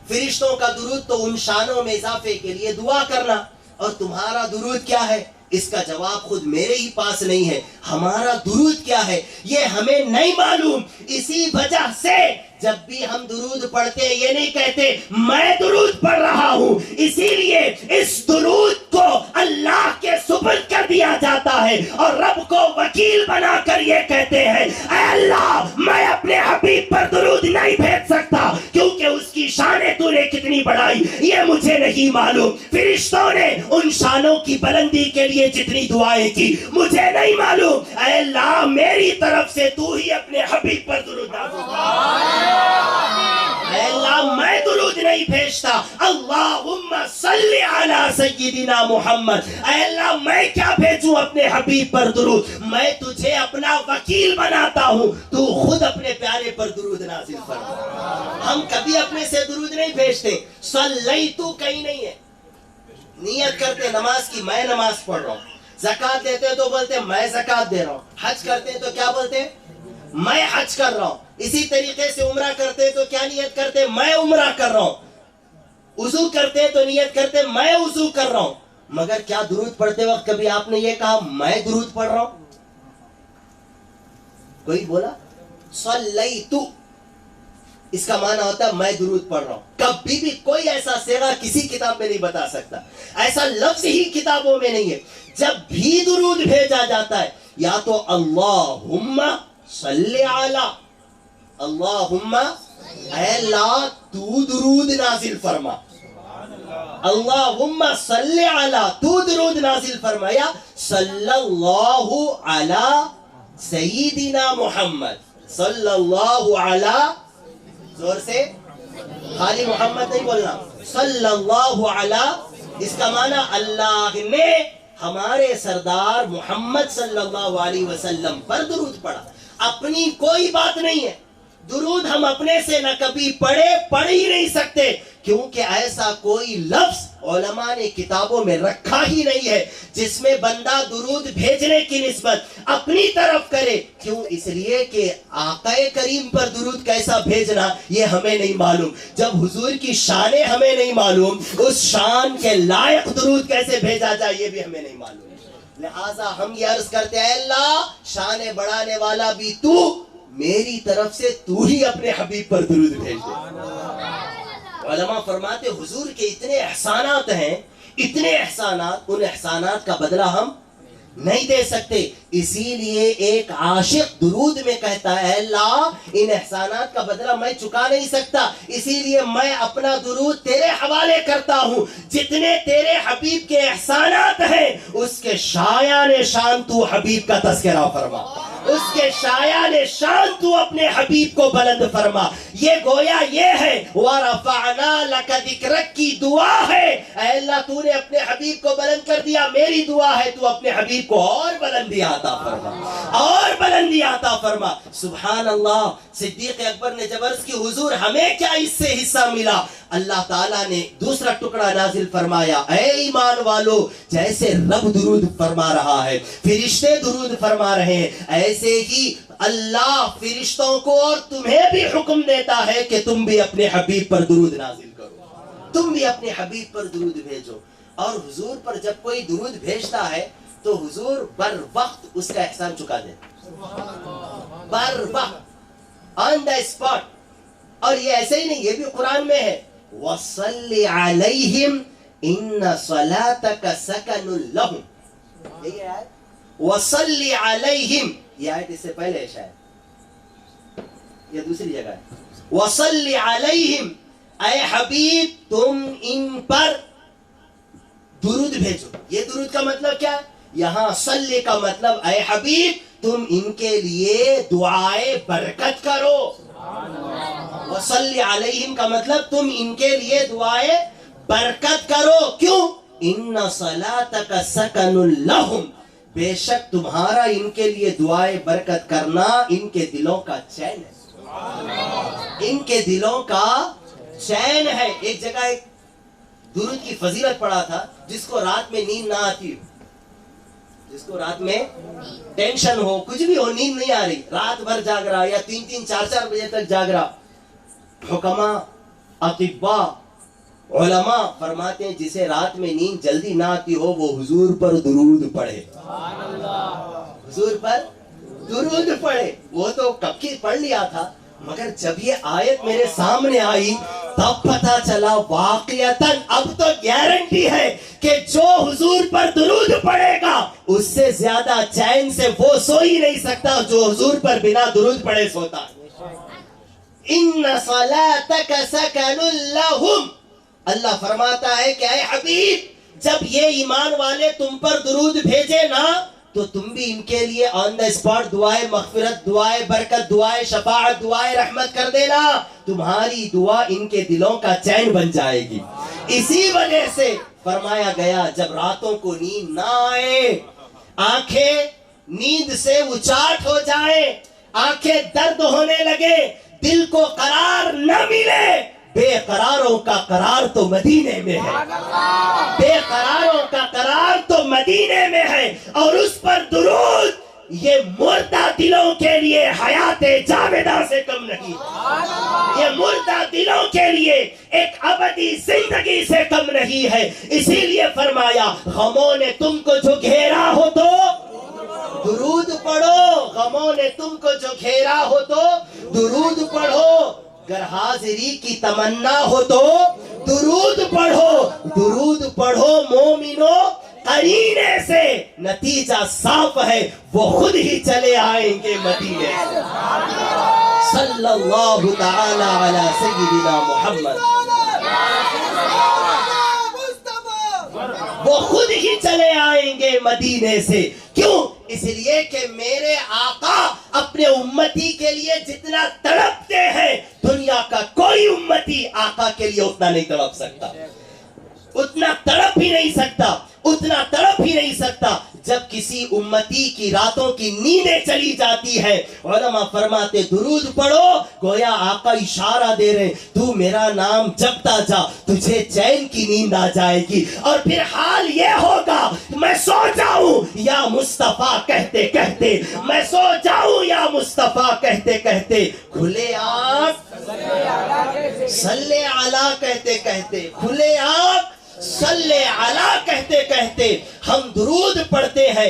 فرشتوں کا درود تو ان شانوں میں اضافے کے لیے دعا کرنا، اور تمہارا درود کیا ہے؟ اس کا جواب خود میرے ہی پاس نہیں ہے، ہمارا درود کیا ہے یہ ہمیں نہیں معلوم، اسی وجہ سے جب بھی ہم درود پڑھتے ہیں یہ نہیں کہتے میں درود پڑھ رہا ہوں، اسی لیے اس درود کو اللہ کے سپرد کر دیا جاتا ہے اور رب کو وکیل بنا کر یہ کہتے ہیں اے اللہ میں اپنے حبیب پر درود نہیں بھیج سکتا کیونکہ اس کی شانیں تو نے کتنی بڑھائی یہ مجھے نہیں معلوم، فرشتوں نے ان شانوں کی بلندی کے لیے جتنی دعائیں کی مجھے نہیں معلوم، اے اللہ میری طرف سے تو ہی اپنے حبیب پر درود نازل کر۔ اے اللہ میں درود نہیں بھیجتا، اللہم صلی علی سیدنا محمد، اے اللہ میں کیا بھیجوں اپنے حبیب پر درود، میں تجھے اپنا وکیل بناتا ہوں، تو خود اپنے پیارے پر درود نازل فرما۔ ہم کبھی اپنے سے درود نہیں بھیجتے، صلیتو کہیں نہیں ہے، نیت کرتے نماز کی میں نماز پڑھ رہا ہوں، زکوٰۃ دیتے تو بولتے میں زکوٰۃ دے رہا ہوں، حج کرتے تو کیا بولتے میں حج کر رہا ہوں، اسی طریقے سے عمرہ کرتے تو کیا نیت کرتے میں عمرہ کر رہا ہوں، وضو کرتے تو نیت کرتے میں وضو کر رہا ہوں، مگر کیا درود پڑھتے وقت کبھی آپ نے یہ کہا میں درود پڑھ رہا ہوں؟ کوئی بولا صلیتو، اس کا معنی ہوتا ہے میں درود پڑھ رہا ہوں، کبھی بھی کوئی ایسا صیغہ کسی کتاب میں نہیں بتا سکتا، ایسا لفظ ہی کتابوں میں نہیں ہے، جب بھی درود بھیجا جاتا ہے یا تو اللہم صلی علی، اللہم اے اللہ تو درود نازل فرما، اللہم صلی علی تو درود نازل فرما، یا صلی اللہ علی سیدنا محمد، صلی اللہ علی، زور سے خالی محمد نہیں بولنا، صلی اللہ علی، اس کا معنی اللہ نے ہمارے سردار محمد صلی اللہ علیہ وسلم پر درود پڑھا، اپنی کوئی بات نہیں ہے، درود ہم اپنے سے نہ کبھی پڑھ ہی نہیں سکتے کیونکہ ایسا کوئی لفظ علماء نے کتابوں میں رکھا ہی نہیں ہے جس میں بندہ درود بھیجنے کی نسبت اپنی طرف کرے، کیوں؟ اس لیے کہ آقا کریم پر درود کیسا بھیجنا یہ ہمیں نہیں معلوم، جب حضور کی شانیں ہمیں نہیں معلوم اس شان کے لائق درود کیسے بھیجا جائے یہ بھی ہمیں نہیں معلوم، لہٰذا ہم یہ عرض کرتے ہیں اللہ شان بڑھانے والا بھی تو، میری طرف سے تو ہی اپنے حبیب پر درود بھیج دے۔ علماء فرماتے حضور کے اتنے احسانات ہیں، اتنے احسانات، ان احسانات کا بدلہ ہم نہیں دے سکتے. اسی لیے ایک عاشق درود میں کہتا ہے اے اللہ ان احسانات کا بدلہ میں چکا نہیں سکتا، اسی لیے میں اپنا درود تیرے حوالے کرتا ہوں. جتنے تیرے حبیب کے احسانات ہیں اس کے شایان شان تو حبیب کا تذکرہ فرما، اس کے شایان شان تو اپنے حبیب کو بلند فرما. یہ گویا یہ ہے وَرَفَعْنَا لَكَ ذِكْرَكَ کی دعا ہے. اے اللہ تو نے اپنے حبیب کو بلند کر دیا، میری دعا ہے تو اپنے حبیب کو اور بلندی عطا فرما، اور بلندی عطا فرما. سبحان اللہ. صدیق اکبر نے جب عرض کی حضور ہمیں کیا اس سے حصہ ملا؟ اللہ تعالیٰ نے دوسرا ٹکڑا نازل فرمایا اے ایمان والو جیسے رب درود فرما رہا ہے، فرشتے درود فرما رہے ہیں، ایسے ہی اللہ فرشتوں کو اور تمہیں بھی حکم دیتا ہے کہ تم بھی اپنے حبیب پر درود نازل کرو، تم بھی اپنے حبیب پر درود بھیجو. اور حضور پر جب کوئی درود بھیجتا ہے تو حضور بر وقت اس کا احسان چکا دے، بر وقت، آن دا اسپاٹ. اور یہ ایسے ہی نہیں، یہ بھی قرآن میں ہے وَصَلِّ عَلَيْهِمْ إِنَّ صَلَاتَكَ سَكَنٌ لَهُمْ. یہ آیت وَصَلِّ عَلَيْهِمْ، یہ آیت اس سے پہلے ہے شاید، یہ دوسری جگہ ہے. وَصَلِّ عَلَيْهِمْ، اے حبیب تم ان پر درود بھیجو. یہ درود کا مطلب کیا ہے؟ یہاں صلی کا مطلب اے حبیب تم ان کے لیے دعائے برکت کرو. وصلی علیہم کا مطلب تم ان کے لیے دعائے برکت کرو. کیوں؟ ان صلاتک سکن لہم، بے شک تمہارا ان کے لیے دعائے برکت کرنا ان کے دلوں کا چین ہے، ان کے دلوں کا چین ہے. ایک جگہ ایک درود کی فضیلت پڑھا تھا، جس کو رات میں نیند نہ آتی ہو، جس کو رات میں ٹینشن ہو، کچھ بھی ہو، نیند نہیں آ رہی، رات بھر جاگ رہا یا 3-3 4-4 بجے تک جاگ رہا، حکماء اطباء علماء فرماتے ہیں جسے رات میں نیند جلدی نہ آتی ہو وہ حضور پر درود پڑھے، حضور پر درود پڑھے. وہ تو کب کی پڑھ لیا تھا، مگر جب یہ آیت میرے سامنے آئی تب پتا چلا واقعتاً اب تو گارنٹی ہے کہ جو حضور پر درود پڑھے گا اس سے زیادہ چین سے وہ سو ہی نہیں سکتا جو حضور پر بنا درود پڑھے سوتا. ان صلاتک سکن لہم، اللہ فرماتا ہے کہ اے حبیب جب یہ ایمان والے تم پر درود بھیجے نا تو تم بھی ان کے لیے آن دا اسپاٹ دعائے مغفرت، دعائے برکت، دعائے شفاعت، دعائے رحمت کر دینا. تمہاری دعا ان کے دلوں کا چین بن جائے گی. اسی وجہ سے فرمایا گیا جب راتوں کو نیند نہ آئے، آنکھیں نیند سے اچاٹ ہو جائیں، آنکھیں درد ہونے لگے، دل کو قرار نہ ملے، بے قراروں کا قرار تو مدینے میں ہے، بے قراروں کا قرار تو مدینے میں ہے. اور اس پر درود یہ مردہ دلوں کے لیے حیات جاویدہ سے کم نہیں، یہ مردہ دلوں کے لیے ایک ابدی زندگی سے کم نہیں ہے. اسی لیے فرمایا غموں نے تم کو جو گھیرا ہو تو درود پڑھو، غموں نے تم کو جو گھیرا ہو تو درود پڑھو، گر حاضری کی تمنا ہو تو درود پڑھو، درود پڑھو مومنو قرینے سے نتیجہ صاف ہے وہ خود ہی چلے آئیں گے مدینے سے. صلی اللہ تعالی علی سیدنا محمد، وہ خود ہی چلے آئیں گے مدینے سے. کیوں؟ اس لیے کہ میرے آقا اپنے امتی کے لیے جتنا تڑپتے ہیں دنیا کا کوئی امتی آقا کے لیے اتنا نہیں تڑپ سکتا، اتنا تڑپ ہی نہیں سکتا، اتنا تڑپ ہی نہیں سکتا. جب کسی امتی کی راتوں کی نیندیں چلی جاتی ہے علماء فرماتے درود پڑھو، گویا آقا اشارہ دے رہے تو میرا نام جپتا جا، تجھے چین کی نیند آ جائے گی. اور پھر حال یہ ہوگا میں سو جاؤں یا مصطفیٰ کہتے کہتے، میں سو جاؤں یا مصطفیٰ کہتے کہتے، کھلے آنکھ صلی علی کہتے کہتے، کھلے آنکھ صلی علی کہتے کہتے ہم درود پڑھتے ہیں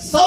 100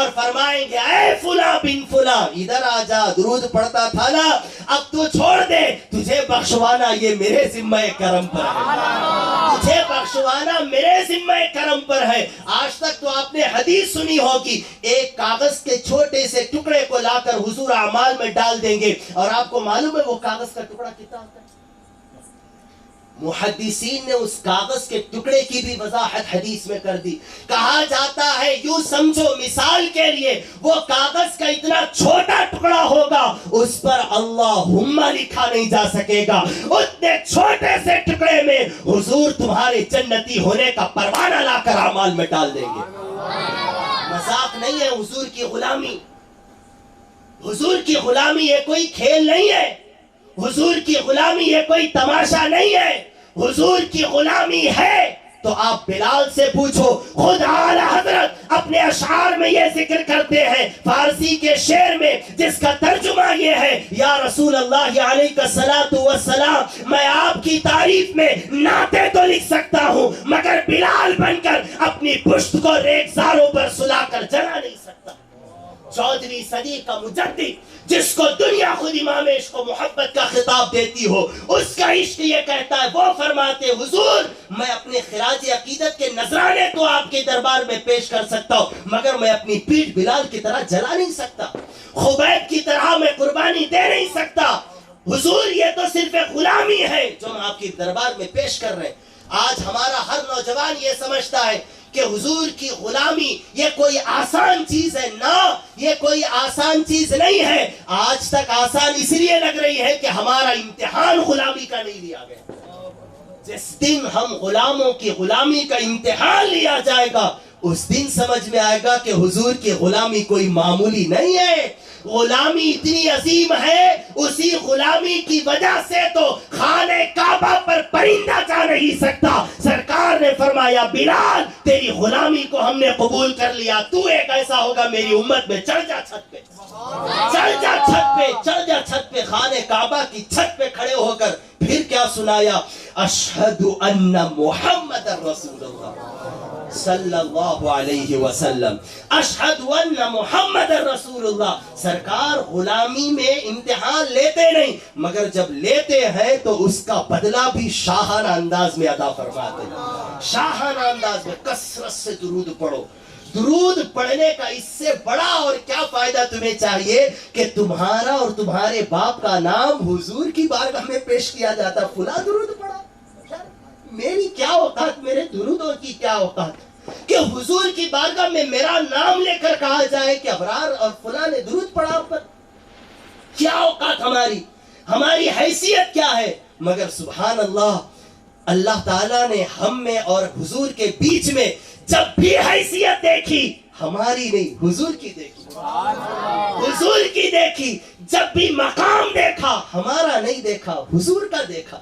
اور فرمائیں گے اے فلاں بن فلاں ادھر آ جا، درود پڑھتا تھا نا، اب تو چھوڑ دے، تجھے بخشوانا یہ میرے ذمہ کرم پر ہے، تجھے بخشوانا میرے ذمہ کرم پر ہے۔ آج تک تو آپ نے حدیث سنی ہوگی، ایک کاغذ کے چھوٹے سے ٹکڑے کو لا کر حضور اعمال میں ڈال دیں گے، اور آپ کو معلوم ہے وہ کاغذ کا ٹکڑا کتنا ہوتا ہے؟ محدثین نے اس کاغذ کے ٹکڑے کی بھی وضاحت حدیث میں کر دی۔ کہا جاتا ہے یوں سمجھو مثال کے لیے وہ کاغذ کا اتنا چھوٹا ٹکڑا ہوگا اس پر اللہم لکھا نہیں جا سکے گا، اتنے چھوٹے سے ٹکڑے میں حضور تمہارے جنتی ہونے کا پروانہ لا کر اعمال میں ڈال دیں گے۔ مذاق نہیں ہے حضور کی غلامی، حضور کی غلامی یہ کوئی کھیل نہیں ہے، حضور کی غلامی یہ کوئی تماشا نہیں ہے، حضور کی غلامی ہے تو آپ بلال سے پوچھو، خود اعلیٰ حضرت اپنے اشعار میں یہ ذکر کرتے ہیں، فارسی کے شعر میں جس کا ترجمہ یہ ہے، یا رسول اللہ علیہ الصلاۃ والسلام میں آپ کی تعریف میں نعتیں تو لکھ سکتا ہوں مگر بلال بن کر اپنی پشت کو ریگزاروں پر سلا کر جلا نہیں سکتا۔ 14ویں صدی کا مجدد جس کو دنیا خود امام عشق و محبت کا خطاب دیتی ہو، اس کا عشق یہ کہتا ہے، وہ فرماتے حضور میں اپنے خراج عقیدت کے نذرانے تو آپ کے دربار میں پیش کر سکتا ہوں مگر میں اپنی پیٹھ بلال کی طرح جلا نہیں سکتا، خبیب کی طرح میں قربانی دے نہیں سکتا۔ حضور یہ تو صرف غلامی ہے جو ہم آپ کے دربار میں پیش کر رہے ہیں۔ آج ہمارا ہر نوجوان یہ سمجھتا ہے کہ حضور کی غلامی یہ کوئی آسان چیز ہے، نہ یہ کوئی آسان چیز نہیں ہے۔ آج تک آسان اس لیے لگ رہی ہے کہ ہمارا امتحان غلامی کا نہیں لیا گیا۔ جس دن ہم غلاموں کی غلامی کا امتحان لیا جائے گا اس دن سمجھ میں آئے گا کہ حضور کی غلامی کوئی معمولی نہیں ہے، غلامی اتنی عظیم ہے، اسی غلامی کی وجہ سے تو خانہ کعبہ پر پرندہ جا نہیں سکتا۔ سرکار نے فرمایا بلال تیری غلامی کو ہم نے قبول کر لیا، تو ایک ایسا ہوگا میری امت میں، چڑھ جا چھت پہ، چڑھ جا چھت پہ، چڑھ جا چھت پہ۔ خانہ کعبہ کی چھت پہ کھڑے ہو کر پھر کیا سنایا؟ اشہد ان محمد رسول اللہ صلی اللہ علیہ وسلم، اشہد ان محمد رسول اللہ۔ سرکار غلامی میں امتحان لیتے نہیں مگر جب لیتے ہیں تو اس کا بدلہ بھی شاہانہ انداز میں ادا فرماتے ہیں، شاہانہ انداز میں۔ کثرت سے درود پڑھو، درود پڑھنے کا اس سے بڑا اور کیا فائدہ تمہیں چاہیے کہ تمہارا اور تمہارے باپ کا نام حضور کی بارگاہ میں پیش کیا جاتا، فلاں درود پڑھا۔ میری کیا اوقات، میرے درودوں کی کیا اوقات کہ حضور کی بارگاہ میں میرا نام لے کر کہا جائے کہ ابرار اور فلاں نے درود پڑھا پر۔ کیا اوقات ہماری، ہماری حیثیت کیا ہے؟ مگر سبحان اللہ، اللہ تعالیٰ نے ہم میں اور حضور کے بیچ میں جب بھی حیثیت دیکھی، ہماری نہیں حضور کی دیکھی، حضور کی دیکھی۔ جب بھی مقام دیکھا ہمارا نہیں دیکھا، حضور کا دیکھا۔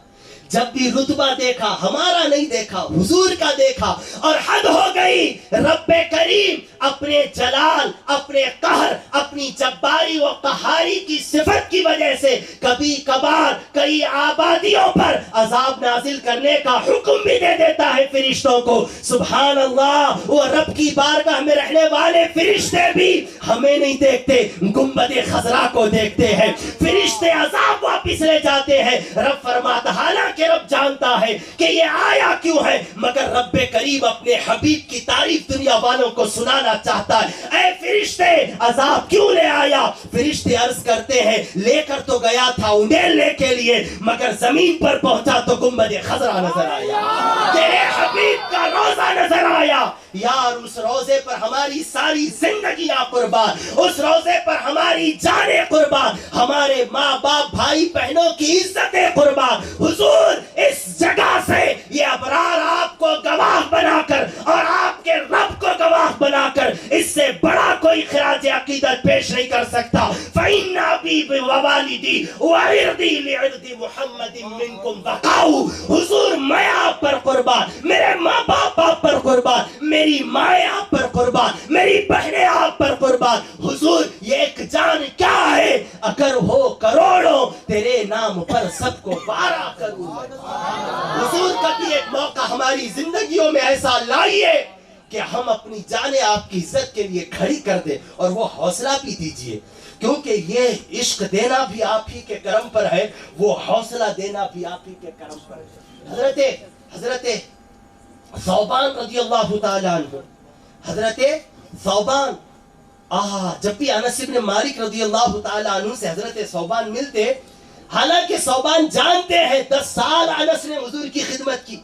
جب بھی رتبہ دیکھا ہمارا نہیں دیکھا، حضور کا دیکھا۔ اور حد ہو گئی، رب کریم اپنے جلال، اپنے قہر، اپنی جباری و قہاری کی صفت کی وجہ سے کبھی کبھار کئی آبادیوں پر عذاب نازل کرنے کا حکم بھی دے دیتا ہے فرشتوں کو۔ سبحان اللہ، وہ رب کی بارگاہ میں رہنے والے فرشتے بھی ہمیں نہیں دیکھتے، گنبد خضرا کو دیکھتے ہیں۔ فرشتے عذاب واپس لے جاتے ہیں، رب فرماتا حالانکہ رب جانتا ہے کہ یہ آیا کیوں ہے مگر رب کریم اپنے حبیب کی تعریف دنیا والوں کو سنانا چاہتا ہے۔ اے فرشتے عذاب کیوں لے آیا؟ فرشتے عرض کرتے ہیں لے کر تو گیا تھا انڈیلنے کے لیے مگر زمین پر پہنچا تو گنبد خضرا نظر آیا، تیرے حبیب کا روزہ نظر آیا۔ یار اس روزے پر ہماری ساری زندگیاں قربان، اس روزے پر ہماری جانیں قربان، ہمارے ماں باپ بھائی بہنوں کی عزتیں قربان۔ حضور اس جگہ سے یہ ابرار آپ کو گواہ بنا کر اور آپ کے رب کو گواہ بنا کر اس سے بڑا کوئی خراج عقیدت پیش نہیں کر سکتا۔ فَإِنَّ أَبِي وَوَالِدِي وَعِرْضِي لِعِرْضِ مُحَمَّدٍ مِّنْكُمْ بَقَاؤُ۔ حضور میں آپ پر قربان، میرے ماں باپ آپ پر قربان، میری مائیں آپ پر قربان، میری بہنیں آپ پر قربان۔ حضور یہ ایک جان کیا ہے؟ اگر ہو کروڑوں تیرے نام پر سب کو وارا کروں۔ حضور کبھی ایک موقع ہماری زندگیوں میں ایسا لائیے کہ ہم اپنی جانیں آپ کی عزت کے لیے کھڑی کر دیں, اور وہ حوصلہ بھی دیجئے, کیونکہ یہ عشق دینا بھی آپ ہی کے کرم پر ہے, وہ حوصلہ دینا بھی آپ ہی کے کرم پر ہے. حضرت ثوبان رضی اللہ تعالیٰ عنہ, حضرت ثوبان, جب بھی انس بن مالک رضی اللہ تعالیٰ عنہ سے حضرت ثوبان ملتے, حالانکہ ثوبان جانتے ہیں 10 سال انس نے حضور کی خدمت کی,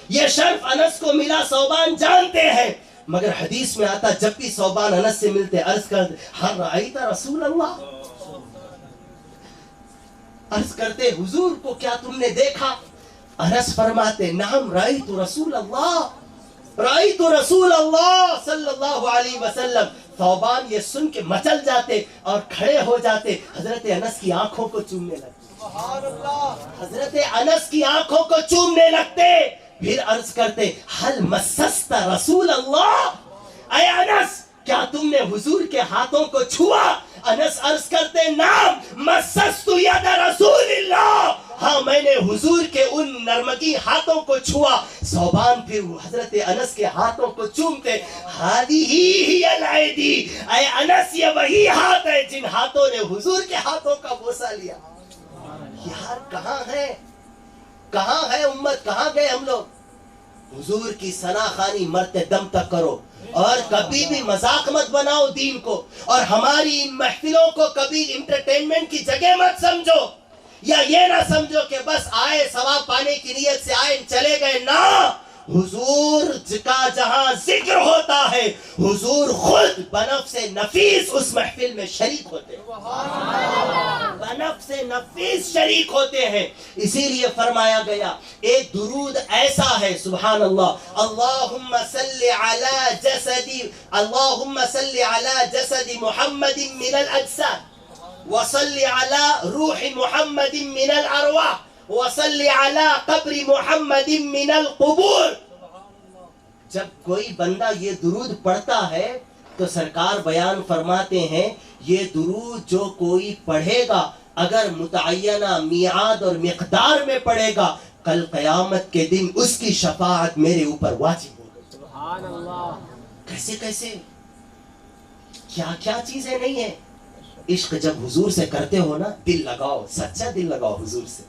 یہ شرف انس کو ملا, ثوبان جانتے ہیں, مگر حدیث میں آتا جب بھی ثوبان انس سے ملتے عرض کرتے ہل رأیت رسول اللہ, عرض کرتے حضور کو کیا تم نے دیکھا؟ انس فرماتے نعم رأیت رسول اللہ, رأیت رسول اللہ صلی اللہ علیہ وسلم. ثوبان یہ سن کے مچل جاتے اور کھڑے ہو جاتے, حضرت انس کی آنکھوں کو چومنے لگتے, حضرت انس کی آنکھوں کو چومنے لگتے, پھر عرض کرتے حل مسست رسول اللہ, اے انس کیا تم نے حضور کے ہاتھوں کو چھوا؟ انس عرض کرتے نعم مسست ید رسول اللہ, ہاں میں نے حضور کے ان نرمگی ہاتھوں کو چھوا. ثوبان پھر حضرت انس کے ہاتھوں کو چومتے, ہادی ہی الایدی, اے انس یہ وہی ہاتھ ہے جن ہاتھوں نے حضور کے ہاتھوں کا بوسہ لیا. یار کہاں ہے, کہاں ہے امت, کہاں گئے ہم لوگ؟ حضور کی ثنا خوانی مرتے دم تک کرو, اور کبھی بھی مذاق مت بناؤ دین کو, اور ہماری ان محفلوں کو کبھی انٹرٹینمنٹ کی جگہ مت سمجھو, یا یہ نہ سمجھو کہ بس آئے ثواب پانے کی نیت سے آئے چلے گئے. نہ, حضور کا جہاں ذکر ہوتا ہے حضور خود بنفس نفیس اس محفل میں شریک ہوتے ہیں, بنفس نفیس شریک ہوتے ہیں. اسی لیے فرمایا گیا ایک درود ایسا ہے, سبحان اللہ, اللہم صلی علی جسدی, اللہم صلی علی جسد محمد من الاجساد, وصلی علی روح محمد من الارواح, وصلی علی قبر محمد من القبور. جب کوئی بندہ یہ درود پڑھتا ہے تو سرکار بیان فرماتے ہیں یہ درود جو کوئی پڑھے گا اگر متعینہ میعاد اور مقدار میں پڑھے گا, کل قیامت کے دن اس کی شفاعت میرے اوپر واجب ہوگی. سبحان اللہ. کیسے کیسے, کیا کیا چیزیں نہیں ہیں. عشق جب حضور سے کرتے ہو نا, دل لگاؤ, سچا دل لگاؤ حضور سے,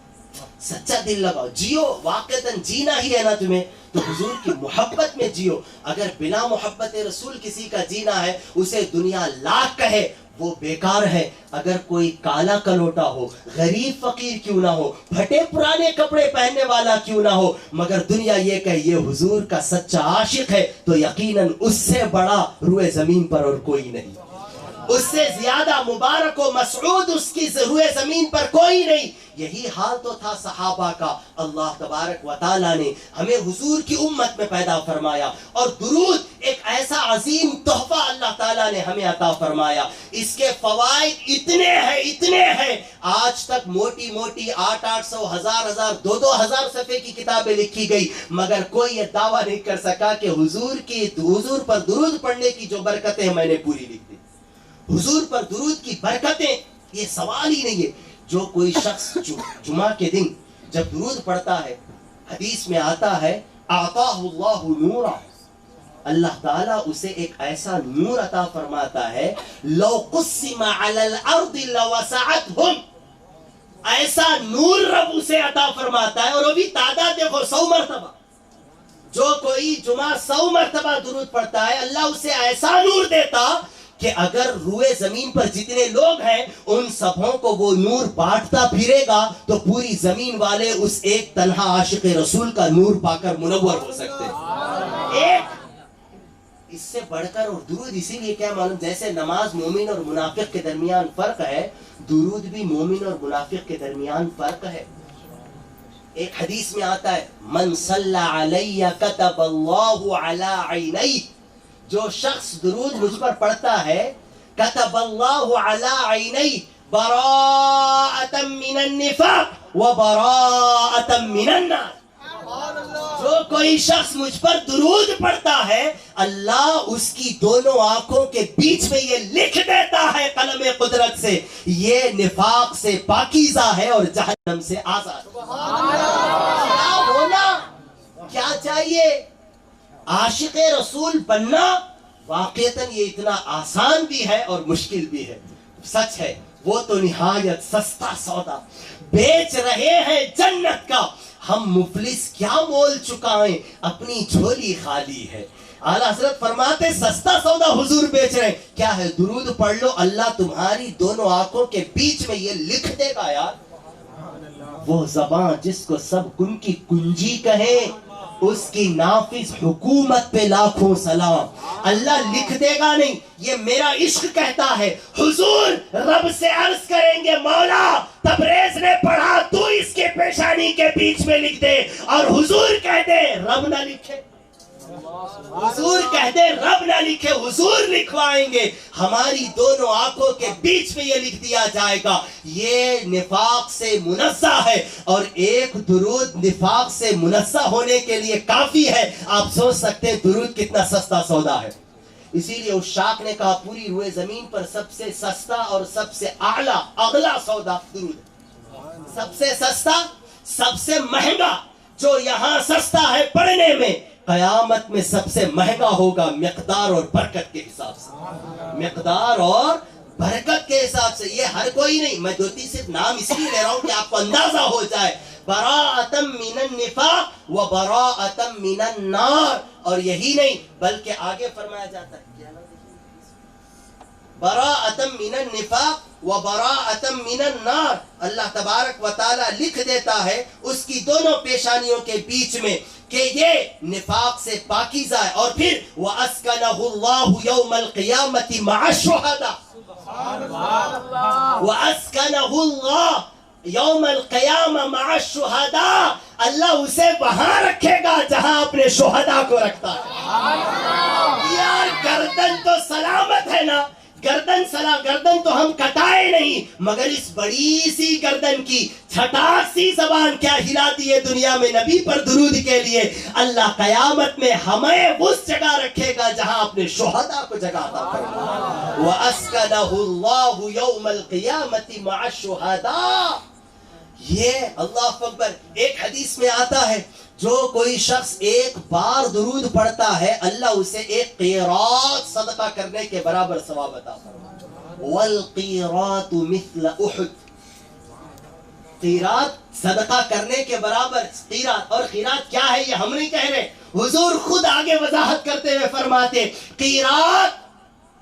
سچا دل لگاؤ, جیو, واقعتاً جینا ہی ہے نا تمہیں تو حضور کی محبت میں جیو. اگر بنا محبت رسول کسی کا جینا ہے اسے دنیا لاکھ کہے وہ بیکار ہے. اگر کوئی کالا کلوٹا ہو, غریب فقیر کیوں نہ ہو, پھٹے پرانے کپڑے پہننے والا کیوں نہ ہو, مگر دنیا یہ کہے یہ حضور کا سچا عاشق ہے, تو یقیناً اس سے بڑا روئے زمین پر اور کوئی نہیں, اس سے زیادہ مبارک و مسعود اس کی روئے زمین پر کوئی نہیں. یہی حال تو تھا صحابہ کا. اللہ تبارک و تعالیٰ نے ہمیں حضور کی امت میں پیدا فرمایا, اور درود ایک ایسا عظیم تحفہ اللہ تعالیٰ نے ہمیں عطا فرمایا. اس کے فوائد اتنے ہیں, آج تک موٹی موٹی 800 1000 2000 صفحے کی کتابیں لکھی گئی, مگر کوئی یہ دعویٰ نہیں کر سکا کہ حضور پر درود پڑھنے کی جو برکتیں میں نے پوری لکھ دی. حضور پر درود کی برکتیں یہ سوال ہی نہیں ہے. جو کوئی شخص جمعہ کے دن جب درود پڑھتا ہے, حدیث میں آتا ہے اعطاہ اللہ نورا, اللہ تعالیٰ اسے ایک ایسا نور عطا فرماتا ہے لو قسم علی الارض لوسعتهم, ایسا نور رب اسے عطا فرماتا ہے, اور وہ بھی تعداد دیکھو 100 مرتبہ. جو کوئی جمعہ 100 مرتبہ درود پڑھتا ہے اللہ اسے ایسا نور دیتا کہ اگر روئے زمین پر جتنے لوگ ہیں ان سبوں کو وہ نور بانٹتا پھرے گا تو پوری زمین والے اس ایک تنہا عاشق رسول کا نور پا کر منور ہو سکتے ہیں. ایک اس سے بڑھ کر, اور درود اسی لیے کیا معلوم, جیسے نماز مومن اور منافق کے درمیان فرق ہے, درود بھی مومن اور منافق کے درمیان فرق ہے. ایک حدیث میں آتا ہے من صلی علی کتب اللہ علی عینی, جو شخص درود مجھ پر پڑھتا ہے کتب اللہ علی عینی براءۃ من النفاق و براءۃ من النار. جو کوئی شخص مجھ پر درود پڑھتا ہے اللہ اس کی دونوں آنکھوں کے بیچ میں یہ لکھ دیتا ہے قلم قدرت سے, یہ نفاق سے پاکیزہ ہے اور جہنم سے آزاد. کیا ہونا, کیا چاہیے؟ عاشق رسول بننا واقعتاً یہ اتنا آسان بھی ہے اور مشکل بھی ہے. سچ ہے وہ تو نہایت سستا سودا بیچ رہے ہیں جنت کا, ہم مفلس کیا مول چکائیں اپنی جھولی خالی ہے. اعلیٰ حضرت فرماتے سستا سودا حضور بیچ رہے ہیں. کیا ہے؟ درود پڑھ لو, اللہ تمہاری دونوں آنکھوں کے بیچ میں یہ لکھ دے گا یار. وہ زبان جس کو سب کن کی کنجی کہے, اس کی نافذ حکومت پہ لاکھوں سلام. اللہ لکھ دے گا نہیں, یہ میرا عشق کہتا ہے. حضور رب سے عرض کریں گے مولا تبریز نے پڑھا تو اس کے پیشانی کے بیچ میں لکھ دے, اور حضور کہہ دے رب نہ لکھے, حضور کہہ دے رب نہ لکھے, حضور لکھوائیں گے. ہماری دونوں آنکھوں کے بیچ میں یہ لکھ دیا جائے گا. یہ نفاق سے منزہ ہے, اور ایک درود نفاق سے منزہ ہونے کے لیے کافی ہے. آپ سوچ سکتے ہیں درود کتنا سستا سودا ہے. اسی لیے اس شاخ نے کہا پوری روئے زمین پر سب سے سستا اور سب سے اعلیٰ اغلا سودا درود ہے. سب سے سستا, سب سے مہنگا. جو یہاں سستا ہے پڑھنے میں, قیامت میں سب سے مہنگا ہوگا مقدار اور برکت کے حساب سے. مقدار اور برکت کے حساب سے. یہ ہر کوئی نہیں, میں دوتی صرف نام اس لیے لے رہا ہوں کہ آپ کو اندازہ ہو جائے. براءۃ من النفاق و براءۃ من النار. اور یہی نہیں بلکہ آگے فرمایا جاتا ہے براءۃ من النفاق و براءۃ من النار. اللہ تبارک و تعالی لکھ دیتا ہے اس کی دونوں پیشانیوں کے بیچ میں کہ یہ نفاق سے پاکیزہ ہے. اور پھر وَأَسْكَنَهُ اللَّهُ يَوْمَ الْقِيَامَةِ مَعَ الشُّهَدَاءِ, وَأَسْكَنَهُ اللَّهُ يَوْمَ الْقِيَامَةِ مَعَ الشُّهَدَاءِ. اللہ اسے وہاں رکھے گا جہاں اپنے شہداء کو رکھتا ہے. یار گردن تو سلامت ہے نا, گردن تو ہم کٹائے نہیں, مگر اس بڑی سی گردن کی چھٹاک سی زبان کیا ہلا دی ہے دنیا میں نبی پر درود کے لیے. اللہ قیامت میں ہمیں اس جگہ رکھے گا جہاں اپنے شہداء کو جگہ عطا فرمائے. وَأَسْكَنَهُ اللَّهُ يَوْمَ الْقِيَامَةِ مَعَ الشُّهَدَاءِ. یہ اللہ اکبر. ایک حدیث میں آتا ہے جو کوئی شخص ایک بار درود پڑھتا ہے اللہ اسے ایک قیرات صدقہ کرنے کے برابر ثواب عطا فرماتا ہے. والقیرات مثل احد. قیرات صدقہ کرنے کے برابر قیرات. اور قیرات کیا ہے یہ ہم نہیں کہہ رہے, حضور خود آگے وضاحت کرتے ہوئے فرماتے قیرات,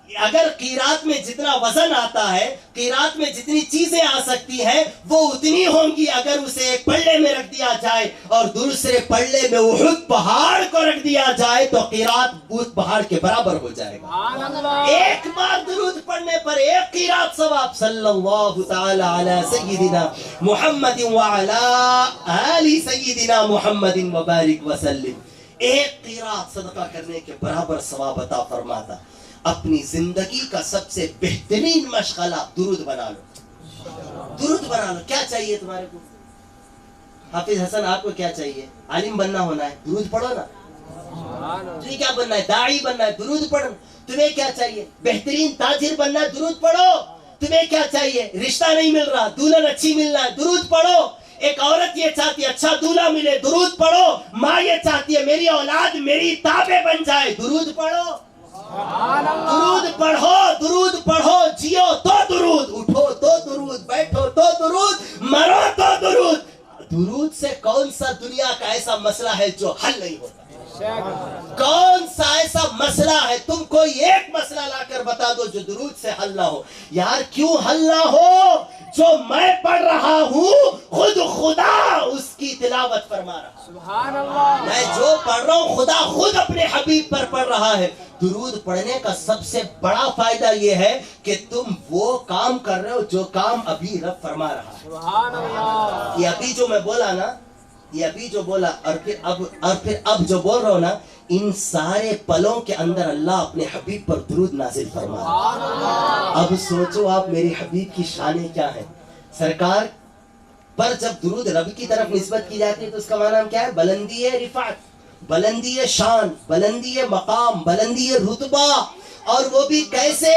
اگر قیرات میں جتنا وزن آتا ہے, قیرات میں جتنی چیزیں آ سکتی ہیں وہ اتنی ہوں گی اگر اسے ایک پلڑے میں رکھ دیا جائے اور دوسرے پلڑے میں احد پہاڑ کو رکھ دیا جائے تو قیرات احد پہاڑ کے برابر ہو جائے گا. ایک بار درود پڑھنے پر ایک قیرات ثواب. صلی اللہ تعالی علی سیدنا محمد وعلی آل سیدنا محمد وبارک وسلم. ایک قیرات صدقہ کرنے کے برابر ثواب عطا فرماتا. اپنی زندگی کا سب سے بہترین مشغلہ درود بنا لو. درود بنا لو. کیا چاہیے تمہارے کو؟ حافظ حسن آپ کو کیا چاہیے؟ عالم بننا ہونا ہے, درود پڑھو نا. تمہیں کیا بننا ہے؟ داعی بننا ہے, درود پڑھو. تمہیں کیا چاہیے؟ بہترین تاجر بننا ہے, درود پڑھو. تمہیں کیا چاہیے؟ رشتہ نہیں مل رہا, دلہن اچھی ملنا ہے, درود پڑھو. ایک عورت یہ چاہتی ہے اچھا دولہا ملے, درود پڑھو. ماں یہ چاہتی ہے میری اولاد میری تابع بن جائے, درود پڑھو. درود پڑھو, درود پڑھو. جیو تو درود, اٹھو تو درود, بیٹھو تو درود, مرو تو درود. درود سے کون سا دنیا کا ایسا مسئلہ ہے جو حل نہیں ہوتا؟ کون سا ایسا مسئلہ ہے؟ تم کوئی ایک مسئلہ لا کر بتا دو جو درود سے حل نہ ہو. یار کیوں حل نہ ہو؟ جو میں پڑھ رہا ہوں خود خدا اس کی تلاوت فرما رہا. سبحان اللہ. میں جو پڑھ رہا ہوں خدا خود اپنے حبیب پر پڑھ رہا ہے. درود پڑھنے کا سب سے بڑا فائدہ یہ ہے کہ تم وہ کام کر رہے ہو جو کام ابھی رب فرما رہا ہے. سبحان اللہ. یہ ابھی جو میں بولا نا, یہ ابھی جو بولا اور پھر اب جو بول رہا ہوں نا, ان سارے پلوں کے اندر اللہ اپنے حبیب پر درود نازل فرما رہا ہے. اب سوچو آپ میرے حبیب کی شانیں کیا ہیں. سرکار پر جب درود رب کی طرف نسبت کی جاتی ہے تو اس کا معنی کیا ہے؟ بلندی رفعت, بلندی شان, بلندی مقام, بلندی رتبہ. اور وہ بھی کیسے؟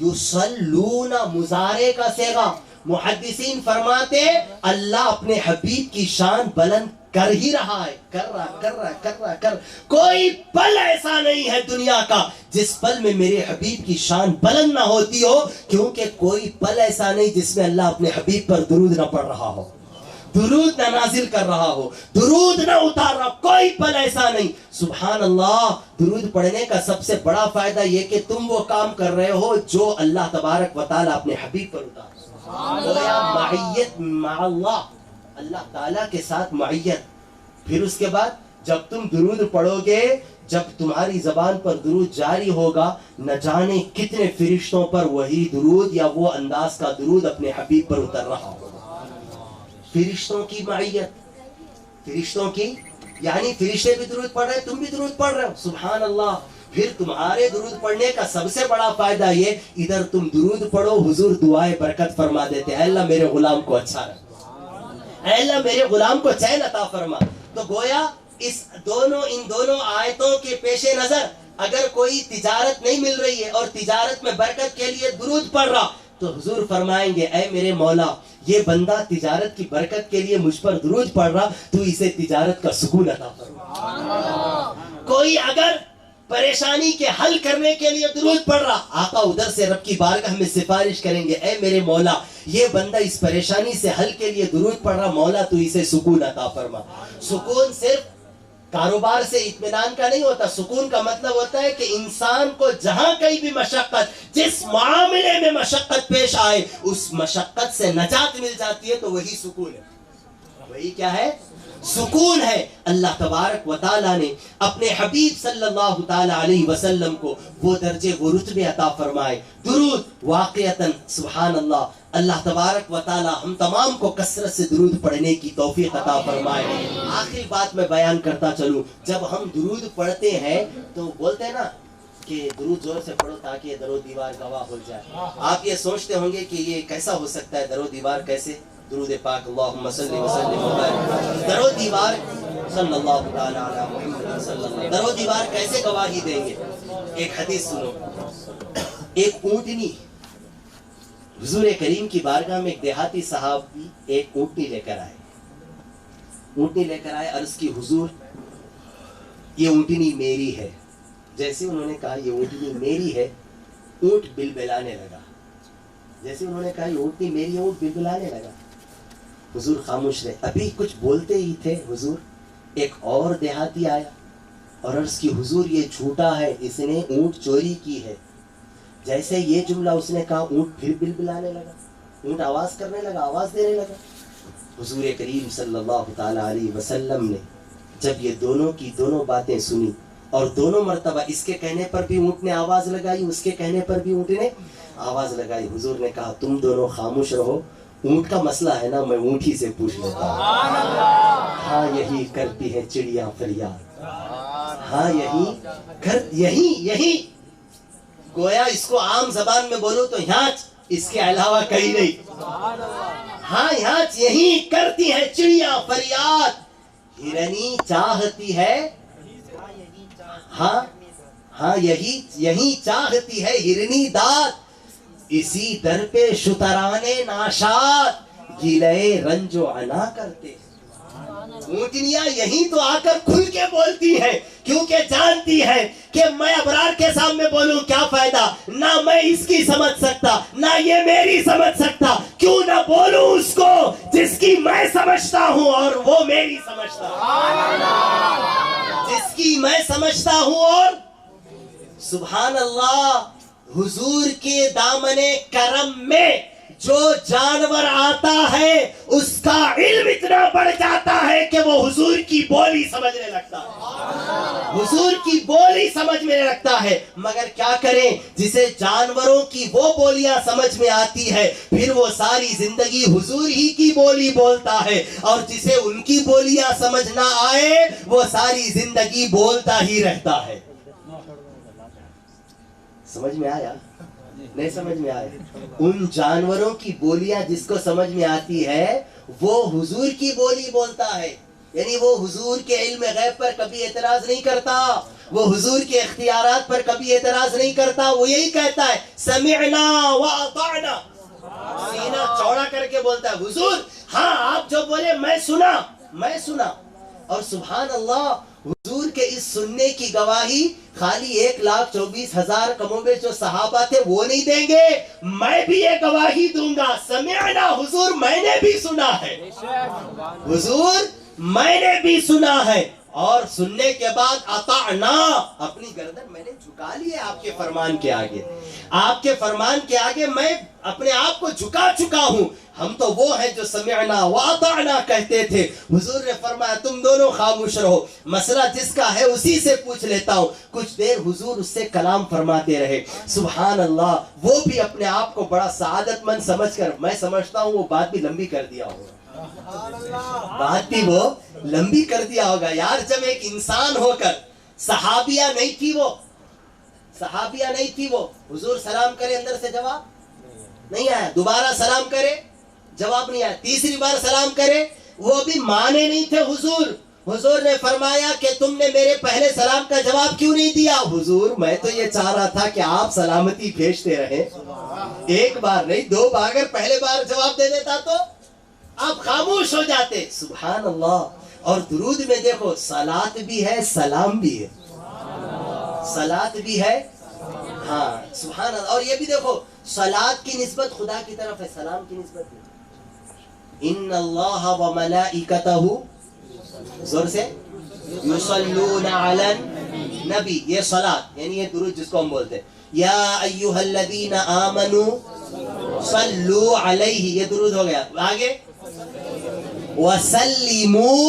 یصلون, مضارع کا صیغہ. محدثین فرماتے اللہ اپنے حبیب کی شان بلند کر ہی رہا ہے, کر رہا. کوئی پل ایسا نہیں ہے دنیا کا جس پل میں میرے حبیب کی شان بلند نہ ہوتی ہو, کیونکہ کوئی پل ایسا نہیں جس میں اللہ اپنے حبیب پر درود نہ پڑھ رہا ہو, درود نہ نازل کر رہا ہو, درود نہ اتار رہا, کوئی پل ایسا نہیں. سبحان اللہ. درود پڑھنے کا سب سے بڑا فائدہ یہ کہ تم وہ کام کر رہے ہو جو اللہ تبارک و تعالیٰ اپنے حبیب پر اتار. گویا معیت مع اللہ, اللہ تعالیٰ کے ساتھ معیت. پھر اس کے بعد جب تم درود پڑھو گے, جب تمہاری زبان پر درود جاری ہوگا, نہ جانے کتنے فرشتوں پر وہی درود یا وہ انداز کا درود اپنے حبیب پر اتر رہا ہوگا. فرشتوں کی معیت, فرشتوں کی, یعنی فرشتے بھی درود پڑھ رہے, تم بھی درود پڑھ رہے ہو. سبحان اللہ. پھر تمہارے درود پڑھنے کا سب سے بڑا فائدہ یہ, ادھر تم درود پڑھو, حضور دعائے برکت فرما دیتے, اے اللہ میرے غلام کو اچھا رکھ, اے اللہ میرے غلام کو چین عطا فرما. تو گویا ان دونوں آیتوں کے پیش نظر اگر کوئی تجارت نہیں مل رہی ہے اور تجارت میں برکت کے لیے درود پڑھ رہا, تو حضور فرمائیں گے اے میرے مولا, یہ بندہ تجارت کی برکت کے لیے مجھ پر درود پڑھ رہا, تو اسے تجارت کا سکون عطا فرما. کوئی اگر پریشانی کے حل کرنے کے لیے درود پڑھ رہا, آقا ادھر سے رب کی بارگاہ میں سفارش کریں گے اے میرے مولا, یہ بندہ اس پریشانی سے حل کے لیے درود پڑھ رہا, مولا تو اسے سکون عطا فرما. سکون صرف کاروبار سے اطمینان کا نہیں ہوتا, سکون کا مطلب ہوتا ہے کہ انسان کو جہاں کہیں بھی مشقت, جس معاملے میں مشقت پیش آئے, اس مشقت سے نجات مل جاتی ہے, تو وہی سکون ہے. وہی کیا ہے؟ سکون ہے. اللہ تبارک و تعالیٰ نے اپنے حبیب صلی اللہ تعالی علیہ وسلم کو وہ درجے وہ رتبے عطا فرمائے. درود واقعتاً سبحان اللہ, اللہ تبارک و تعالیٰ ہم تمام کو کثرت سے درود پڑھنے کی توفیق عطا فرمائے. آخری بات میں بیان کرتا چلوں, جب ہم درود پڑھتے ہیں تو بولتے ہیں نا کہ درود زور سے پڑھو تاکہ در و دیوار گواہ ہو جائے. آپ یہ سوچتے ہوں گے کہ یہ کیسا ہو سکتا ہے, در و دیوار کیسے؟ درود پاک اللہم صلی وسلم وبارک, در و دیوار صلی اللہ تعالی علی محمد صلی اللہ, در و دیوار کیسے گواہی دیں گے؟ ایک حدیث سنو. ایک اونٹنی حضور کریم کی بارگاہ میں, ایک دیہاتی صحابی ایک اونٹنی لے کر آئے. اونٹنی لے کر آئے, عرض کی حضور یہ اونٹنی میری ہے. جیسے انہوں نے کہا یہ اونٹنی میری ہے, اونٹ بلبلانے لگا. جیسے انہوں نے کہا یہ اونٹنی میری ہے, اونٹ بلبلانے لگا. حضور خاموش رہے. ابھی کچھ بولتے ہی تھے حضور, ایک اور دیہاتی آیا اور عرض کی حضور یہ جھوٹا ہے, اس نے اونٹ چوری کی ہے. جیسے یہ جملہ اس نے کہا, اونٹ پھر بلبلانے لگا, اونٹ آواز کرنے لگا, آواز دینے لگا. حضور کریم صلی اللہ تعالی علیہ وسلم نے جب یہ دونوں کی دونوں باتیں سنی, اور دونوں مرتبہ اس کے کہنے پر بھی اونٹ نے آواز لگائی, اس کے کہنے پر بھی اونٹ نے آواز لگائی, حضور نے کہا تم دونوں خاموش رہو, اونٹ کا مسئلہ ہے نا, میں اونٹ ہی سے پوچھ لیتا ہوں. ہاں یہی کرتی ہے چڑیا فریاد, ہاں یہی گویا اس کو عام زبان میں بولو تو یہاں, اس کے علاوہ کہیں نہیں. ہاں یہاں یہی کرتی ہے چڑیا فریاد, ہرنی چاہتی ہے, ہاں یہی چاہتی ہے ہرنی داد, اسی در پہ شترانے ناشاد گلے رنج و عنا کرتے. اونٹنیاں یہی تو آ کر کھل کے بولتی ہیں, کیونکہ جانتی ہے کہ میں ابرار کے سامنے بولوں کیا فائدہ, نہ میں اس کی سمجھ سکتا, نہ یہ میری سمجھ سکتا. کیوں نہ بولوں اس کو جس کی میں سمجھتا ہوں اور وہ میری سمجھتا ہوں, جس کی میں سمجھتا ہوں اور سبحان اللہ. حضور کے دامن کرم میں جو جانور آتا ہے اس کا علم اتنا بڑھ جاتا ہے کہ وہ حضور کی بولی سمجھنے لگتا ہے, حضور کی بولی سمجھنے لگتا ہے. مگر کیا کریں, جسے جانوروں کی وہ بولیاں سمجھ میں آتی ہے پھر وہ ساری زندگی حضور ہی کی بولی بولتا ہے, اور جسے ان کی بولیاں سمجھ نہ آئے وہ ساری زندگی بولتا ہی رہتا ہے. سمجھ میں آیا؟ نہیں سمجھ میں آئے. ان جانوروں کی بولیاں جس کو سمجھ میں آتی ہے وہ حضور کی بولی بولتا ہے, یعنی وہ حضور کے علم غیب پر کبھی اعتراض نہیں کرتا, وہ حضور کے اختیارات پر کبھی اعتراض نہیں کرتا. وہ یہی کہتا ہے سمعنا واطعنا, سینہ چوڑا کر کے بولتا ہے حضور ہاں آپ جو بولے میں سنا. اور سبحان اللہ حضور کے اس سننے کی گواہی خالی 1,24,000 کم و بیش جو صحابہ تھے وہ نہیں دیں گے، میں بھی یہ گواہی دوں گا، سمعنا حضور میں نے بھی سنا ہے، حضور میں نے بھی سنا ہے، اور سننے کے بعد اطعنا، اپنی گردن میں نے جھکا لی ہے آپ کے فرمان کے آگے، آپ کے فرمان کے آگے میں اپنے آپ کو جھکا چکا ہوں۔ ہم تو وہ ہیں جو سمعنا واطعنا کہتے تھے، حضور نے فرمایا تم دونوں خاموش رہو، مسئلہ جس کا ہے اسی سے پوچھ لیتا ہوں۔ کچھ دیر حضور اس سے کلام فرماتے رہے، سبحان اللہ، وہ بھی اپنے آپ کو بڑا سعادت مند سمجھ کر، میں سمجھتا ہوں وہ بات بھی لمبی کر دیا ہوگا، بات بھی وہ لمبی کر دیا ہوگا۔ یار جب ایک انسان ہو کر، صحابیہ نہیں تھی وہ، صحابیہ نہیں تھی وہ، حضور سلام کرے اندر سے جواب نہیں آیا، دوبارہ سلام کرے جواب نہیں آیا، تیسری بار سلام کرے وہ بھی مانے نہیں تھے حضور۔ حضور نے فرمایا کہ تم نے میرے پہلے سلام کا جواب کیوں نہیں دیا؟ حضور میں تو یہ چاہ رہا تھا کہ آپ سلامتی بھیجتے رہیں، ایک بار نہیں 2 بار، اگر پہلے بار جواب دے دیتا تو آپ خاموش ہو جاتے۔ سبحان اللہ۔ اور درود میں دیکھو صلات بھی ہے، سلام بھی ہے، صلات بھی ہے، ہاں سبحان اللہ۔ اور یہ بھی دیکھو صلات کی نسبت خدا کی طرف ہے، سلام کی نسبت بھی، ان اللہ و ملائکتہ، زور سے، یصلون علی النبی، یہ صلات یعنی یہ درود جس کو ہم بولتے ہیں، یا ایھا الذین آمنوا صلوا علیہ، یہ درود ہو گیا۔ آگے وسلموا،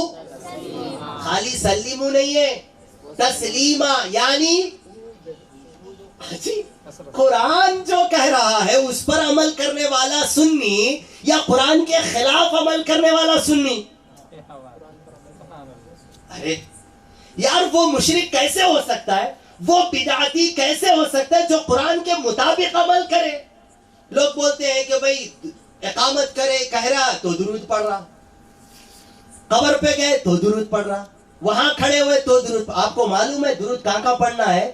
خالی سلیمو نہیں ہے، تسلیمہ، یعنی قرآن جو کہہ رہا ہے اس پر عمل کرنے والا سنی، یا قرآن کے خلاف عمل کرنے والا سنی؟ ارے یار وہ مشرک کیسے ہو سکتا ہے، وہ بدعتی کیسے ہو سکتا ہے جو قرآن کے مطابق عمل کرے؟ لوگ بولتے ہیں کہ بھئی اقامت کرے کہہ رہا تو درود پڑھ رہا، قبر پہ گئے تو درود پڑھ رہا، وہاں کھڑے ہوئے تو درود۔ آپ کو معلوم ہے درود کہاں کا پڑھنا ہے؟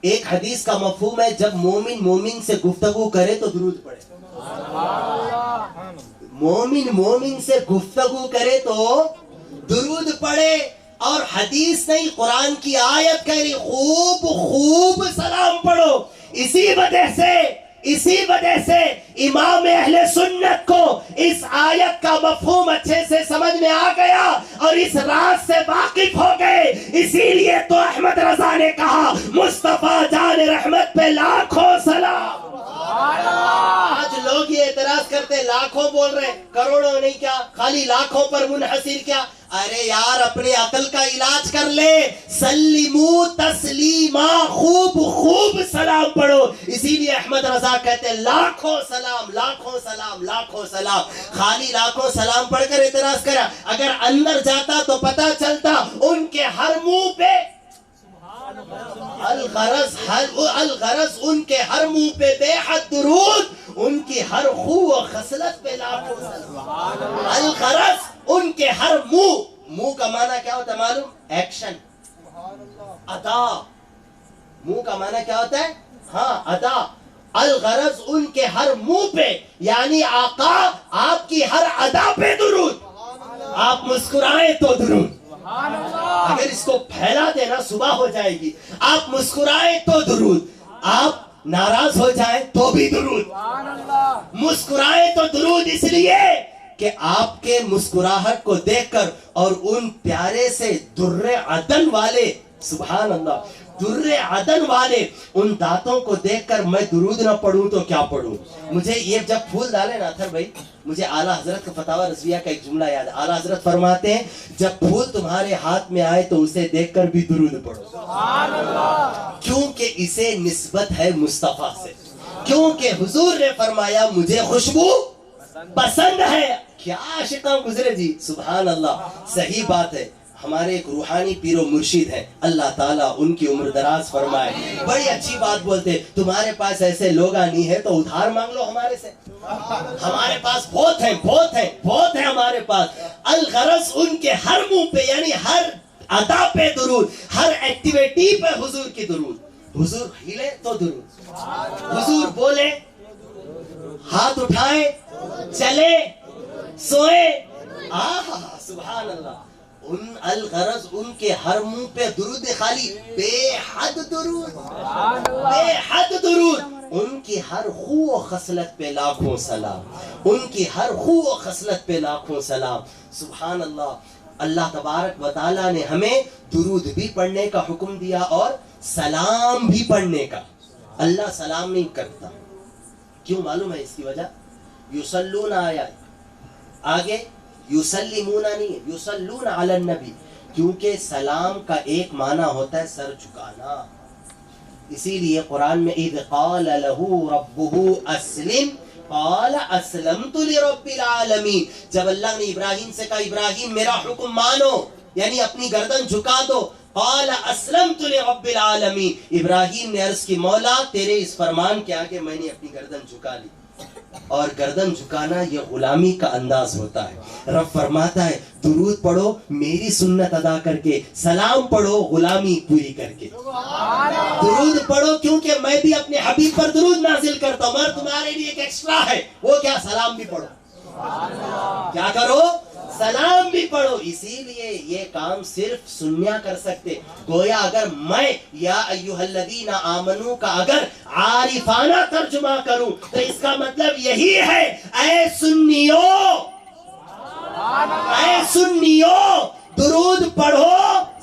ایک حدیث کا مفہوم ہے جب مومن مومن سے گفتگو کرے تو درود پڑھے، مومن مومن سے گفتگو کرے تو درود پڑھے، اور حدیث نہیں قرآن کی آیت کہہ رہی خوب خوب سلام پڑھو۔ اسی وجہ سے امام اہل سنت کو اس آیت کا مفہوم اچھے سے سمجھ میں آ گیا اور اس راز سے واقف ہو گئے، اسی لیے تو احمد رضا نے کہا مصطفیٰ جان رحمت پہ لاکھوں سلام۔ آج لوگ یہ اعتراض کرتے لاکھوں بول رہے، کروڑوں نہیں کیا، خالی لاکھوں پر منحصر کیا؟ ارے یار اپنے عقل کا علاج کر لے، سلیمو تسلیما، خوب خوب سلام پڑھو۔ اسی لیے احمد رضا کہتے ہیں لاکھوں سلام، لاکھوں سلام، لاکھوں سلام۔ خالی لاکھوں سلام پڑھ کر اعتراض کرا، اگر اندر جاتا تو پتا چلتا ان کے ہر منہ پہ الغرض ان کے ہر منہ پہ بے حد درود، ان کی ہر خو و خصلت پہ لاکھوں سلام۔ الغرض ان کے ہر منہ کا معنی کیا ہوتا ہے معلوم؟ ایکشن، ادا۔ منہ کا معنی کیا ہوتا ہے؟ ہاں ادا۔ الغرض ان کے ہر منہ پہ، یعنی آقا آپ کی ہر ادا پہ درود، آپ مسکرائیں تو درود، اگر اس کو پھیلا دینا صبح ہو جائے گی، آپ مسکرائیں تو درود، آپ ناراض ہو جائیں تو بھی درود، مسکرائیں تو درود، اس لیے کہ آپ کے مسکراہٹ کو دیکھ کر اور ان پیارے سے در عدن والے، سبحان اللہ، در عدن والے ان دانتوں کو دیکھ کر میں درود نہ پڑھوں تو کیا پڑھوں؟ مجھے یہ جب پھول ڈالے نا اطہر بھائی، مجھے اعلیٰ حضرت کا فتاوی رضویہ کا ایک جملہ یاد ہے۔ اعلیٰ حضرت فرماتے ہیں جب پھول تمہارے ہاتھ میں آئے تو اسے دیکھ کر بھی درود پڑھو، سبحان اللہ، کیونکہ اسے نسبت ہے مصطفیٰ سے، کیونکہ حضور نے فرمایا مجھے خوشبو پسند ہے۔ کیا عاشقاں گزرے جی، سبحان اللہ، صحیح بات ہے۔ ہمارے ایک روحانی پیر و مرشد ہیں، اللہ تعالیٰ ان کی عمر دراز فرمائے، بڑی اچھی بات بولتے، تمہارے پاس ایسے لوگ نہیں ہے تو ادھار مانگ لو ہمارے سے، ہمارے پاس بہت ہیں، بہت ہیں، بہت ہیں ہمارے پاس۔ الغرض ان کے ہر منہ پہ، یعنی ہر ادا پہ درود، ہر ایکٹیویٹی پہ حضور کی درود، حضور ہلے تو درود، حضور بولے، ہاتھ اٹھائیں، چلے، سوئے، آہا سبحان اللہ۔ الغرض ان کے ہر منہ پہ درود خالی، بے حد درود، بے حد درود، ان کی ہر خو و خصلت پہ لاکھوں سلام، ان کی ہر خو و خصلت پہ لاکھوں سلام۔ سبحان اللہ۔ اللہ تبارک و تعالیٰ نے ہمیں درود بھی پڑھنے کا حکم دیا اور سلام بھی پڑھنے کا۔ اللہ سلام نہیں کرتا، کیوں معلوم ہے اس کی وجہ؟ یصلون آیا آگے، یسلمون نہیں ہے، یصلون علی النبی، کیونکہ سلام کا ایک معنی ہوتا ہے سر جھکانا۔ اسی لیے قرآن میں اذ قال له ربه اسلم قال اسلمت لرب العالمین، جب اللہ نے ابراہیم سے کہا ابراہیم میرا حکم مانو، یعنی اپنی گردن جھکا دو، قال اسلمت لرب العالمین، ابراہیم نے عرض کی مولا تیرے اس فرمان کے آگے میں نے اپنی گردن جھکا لی۔ اور گردن جھکانا یہ غلامی کا انداز ہوتا ہے۔ رب فرماتا ہے درود پڑھو میری سنت ادا کر کے، سلام پڑھو غلامی پوری کر کے۔ درود پڑھو کیونکہ میں بھی اپنے حبیب پر درود نازل کرتا ہوں، مگر تمہارے لیے ایک ایکسٹرا ہے، وہ کیا؟ سلام بھی پڑھو۔ کیا کرو؟ سلام بھی پڑھو۔ اسی لیے یہ کام صرف سنیا کر سکتے۔ گویا اگر میں یا ایھا الذین آمنو کا اگر عارفانہ ترجمہ کروں تو اس کا مطلب یہی ہے، اے سنیو، اے سنیو درود پڑھو،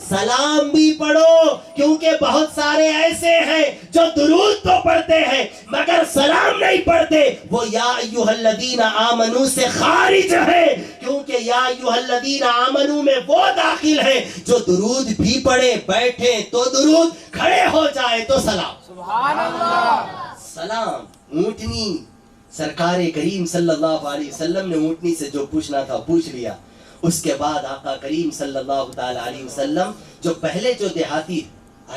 سلام بھی پڑھو، کیونکہ بہت سارے ایسے ہیں جو درود تو پڑھتے ہیں مگر سلام نہیں پڑھتے، وہ یا ایھا الذین آمنو سے خارج ہے، کیونکہ یا ایھا الذین آمنو میں وہ داخل ہے جو درود بھی پڑھے، بیٹھے تو درود، کھڑے ہو جائے تو سلام۔ سبحان اللہ۔ سلام اونٹنی، سرکار کریم صلی اللہ علیہ وسلم نے اونٹنی سے جو پوچھنا تھا پوچھ لیا۔ اس کے بعد آقا کریم صلی اللہ تعالی علیہ وسلم جو پہلے جو دیہاتی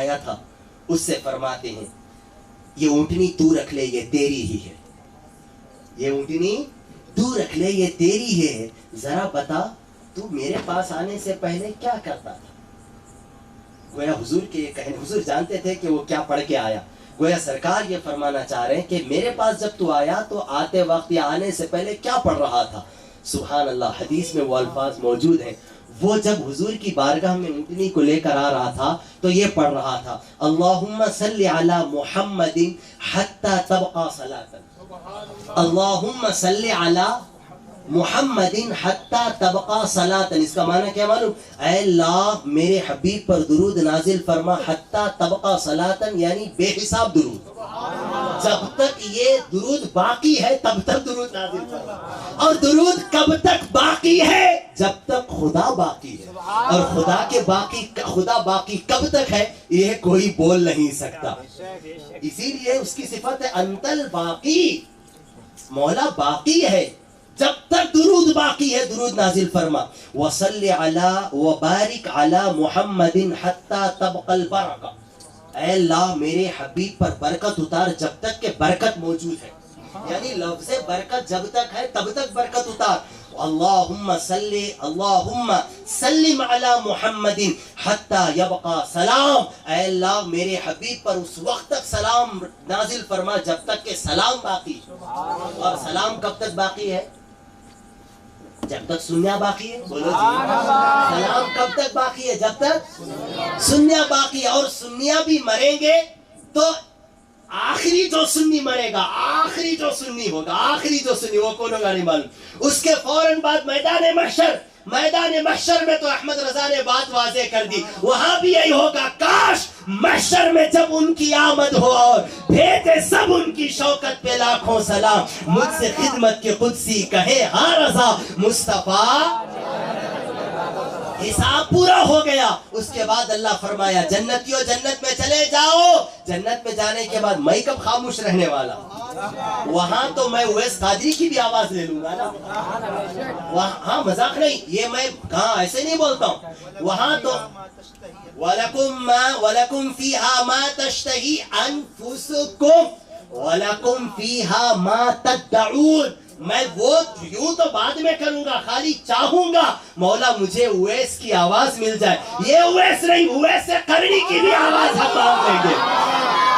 آیا تھا اس سے فرماتے ہیں یہ اونٹنی تو رکھ لے، یہ تیری ہی ہے، یہ اونٹنی تو رکھ لے، یہ تیری ہے، ذرا بتا تو میرے پاس آنے سے پہلے کیا کرتا تھا؟ گویا حضور کے کہنے، حضور جانتے تھے کہ وہ کیا پڑھ کے آیا، گویا سرکار یہ فرمانا چاہ رہے ہیں کہ میرے پاس جب تو آیا تو آتے وقت یا آنے سے پہلے کیا پڑھ رہا تھا؟ سبحان اللہ، حدیث میں وہ الفاظ موجود ہیں، وہ جب حضور کی بارگاہ میں اونٹنی کو لے کر آ رہا تھا تو یہ پڑھ رہا تھا اللہم صلی علی محمد حتی تبقى صلاة، اللہم صلی علی محمد حتی تبقى صلاة، اس کا معنی کیا معلوم؟ اے اللہ میرے حبیب پر درود نازل فرما، حتی تبقى صلاة یعنی بے حساب درود، جب تک یہ درود باقی ہے تب تک درود نازل فرما، اور درود کب تک باقی ہے؟ جب تک خدا باقی ہے، اور خدا باقی کب تک ہے یہ کوئی بول نہیں سکتا، اسی لیے اس کی صفت ہے انت الباقی، مولا باقی ہے، جب تک درود باقی ہے درود نازل فرما۔ وصلی علی وبارک علی محمد حتی تبقى البرکہ، اے اللہ میرے حبیب پر برکت اتار جب تک کہ برکت موجود ہے، یعنی لفظ برکت جب تک ہے تب تک برکت اتار۔ اللہم سلم علی محمد حتی یبقى سلام، اے اللہ میرے حبیب پر اس وقت تک سلام نازل فرما جب تک کہ سلام باقی، اور سلام کب تک باقی ہے؟ جب تک سنیا باقی ہے، بولو جی، سلام کب تک باقی ہے؟ جب تک سنیا باقی ہے، اور سنیا بھی مریں گے تو آخری جو سنی مرے گا، آخری جو سنی ہوگا، آخری جو سنی وہ کون ہوگا نہیں معلوم، اس کے فوراً بعد میدان محشر میں تو احمد رضا نے بات واضح کر دی، وہاں بھی یہی ہوگا، کاش محشر میں جب ان کی آمد ہو اور بھیجے سب ان کی شوکت پہ لاکھوں سلام، مجھ سے خدمت کے قدسی کہے ہاں رضا مصطفیٰ، حساب پورا ہو گیا۔ اس کے بعد اللہ فرمایا جنتیوں جنت میں چلے جاؤ، جنت میں جانے کے بعد میں کب خاموش رہنے والا؟ وہاں تو میں اویس قادری کی بھی آواز لے لوں گا نا، ہاں مذاق نہیں، یہ میں کہاں ایسے نہیں بولتا ہوں، وہاں تو وَلَكُمْ فِيهَا مَا تَشْتَهِي أَنفُسُكُمْ وَلَكُمْ فِيهَا مَا تَدَّعُونَ، میں وہ یوں تو بعد میں کروں گا، خالی چاہوں گا مولا مجھے اویس کی آواز مل جائے، یہ اویس نہیں، اویس قرنی کی بھی آواز ہم مانگ لیں گے،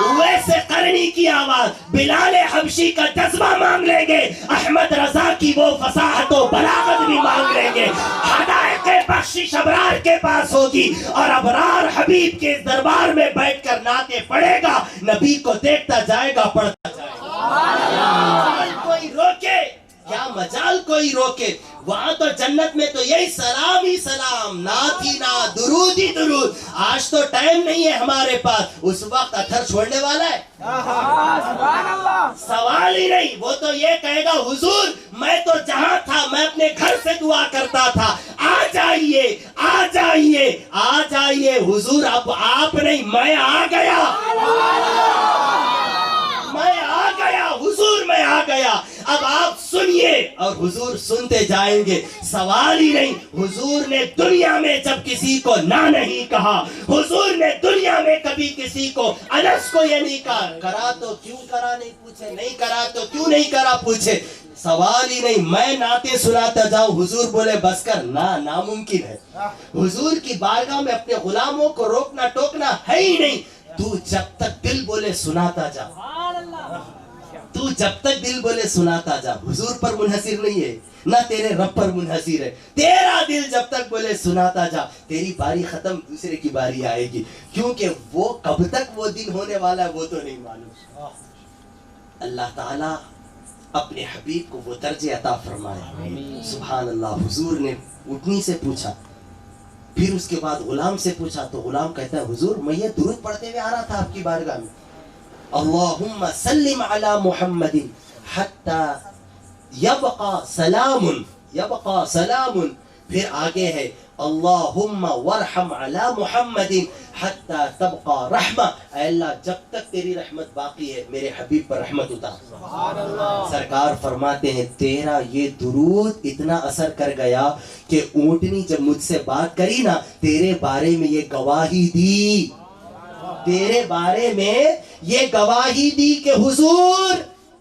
اویس قرنی کی آواز، بلال حبشی کا جذبہ مانگ لیں گے، احمد رضا کی وہ فصاحت و بلاغت بھی مانگ لیں گے، حدائق یہ بخشش ابرار کے پاس ہوگی، اور ابرار حبیب کے دربار میں بیٹھ کر نعتیں پڑھے گا، نبی کو دیکھتا جائے گا، پڑھتا جائے گا۔ کوئی روکے کیا مجال کوئی روکے؟ وہاں تو جنت میں تو یہی سلام ہی سلام، نعت ہی نعت، درود ہی درود۔ آج تو ٹائم نہیں ہے ہمارے پاس، اس وقت اتھر چھوڑنے والا ہے؟ سوال ہی نہیں۔ وہ تو یہ کہے گا حضور میں تو جہاں تھا میں اپنے گھر سے دعا کرتا تھا، آ جائیے آ جائیے آ جائیے حضور، اب آپ نہیں میں آ گیا، میں آ گیا حضور، میں آ گیا۔ اب آپ سنیے اور حضور سنتے جائیں گے، سوال ہی نہیں۔ حضور نے دنیا میں جب کسی کو نہ نہیں کہا، حضور نے دنیا میں کبھی کسی کو انس کو یہ نہیں کہا، کرا تو کیوں کرا نہیں پوچھے، نہیں کرا تو کیوں نہیں کرا پوچھے، سوال ہی نہیں۔ میں نعتیں سناتا جاؤں، حضور بولے بس کر، ناممکن ہے۔ حضور کی بارگاہ میں اپنے غلاموں کو روکنا ٹوکنا ہے ہی نہیں۔ تو جب تک دل بولے سناتا جا، تو جب تک دل بولے سناتا جا۔ حضور پر منحصر نہیں ہے، نہ تیرے رب پر منحصر ہے، تیرا دل جب تک بولے سناتا جا۔ تیری باری ختم، دوسرے کی باری آئے گی، کیونکہ وہ کب تک وہ دن ہونے والا ہے وہ تو نہیں معلوم۔ اللہ تعالیٰ اپنے حبیب کو وہ درجے عطا فرمائے۔ سبحان اللہ۔ حضور نے اٹھنی سے پوچھا، پھر اس کے بعد غلام سے پوچھا، تو غلام کہتا ہے حضور میں یہ درود پڑھتے ہوئے آ رہا تھا آپ کی بارگاہ میں، اللہم سلم علی محمد حتی یبقى سلام، پھر آگے ہے اللہم ورحم علی محمد حتی تبقى رحمہ، اے اللہ جب تک تیری رحمت باقی ہے میرے حبیب پر رحمت اتار۔ سرکار فرماتے ہیں تیرا یہ درود اتنا اثر کر گیا کہ اونٹنی جب مجھ سے بات کری نا، تیرے بارے میں یہ گواہی دی، تیرے بارے میں یہ گواہی دی کہ حضور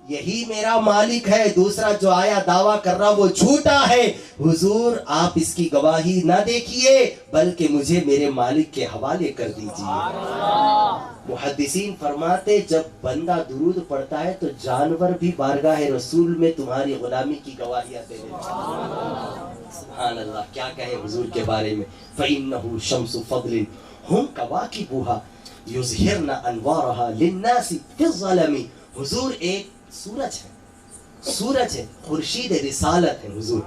یہی میرا مالک ہے، دوسرا جو آیا دعویٰ کر رہا وہ جھوٹا ہے، حضور آپ اس کی گواہی نہ دیکھیے بلکہ مجھے میرے مالک کے حوالے کر دیجیے۔ محدثین فرماتے جب بندہ درود پڑھتا ہے تو جانور بھی بارگاہ رسول میں تمہاری غلامی کی گواہیاں دے دیتے ہیں۔ سبحان اللہ، کیا کہیں حضور کے بارے میں، فَإِنَّهُ شَمْسُ فَضْلٍ هُمْ كَوَاكِبُهَا یظہرن انوارها للناس فی الظلم۔ حضور ایک سورج ہے، سورج ہے، خورشید رسالت ہے حضور،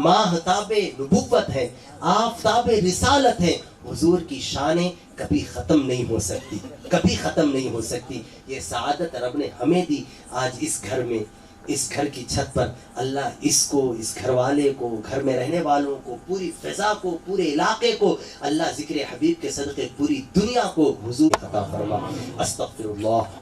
ماہتاب نبوت ہے، آفتاب رسالت ہے۔ حضور کی شانیں کبھی ختم نہیں ہو سکتی، کبھی ختم نہیں ہو سکتی۔ یہ سعادت رب نے ہمیں دی۔ آج اس گھر میں، اس گھر کی چھت پر اللہ اس کو، اس گھر والے کو، گھر میں رہنے والوں کو، پوری فضا کو، پورے علاقے کو اللہ ذکر حبیب کے صدقے پوری دنیا کو حضور عطا فرما۔ استغفر اللہ۔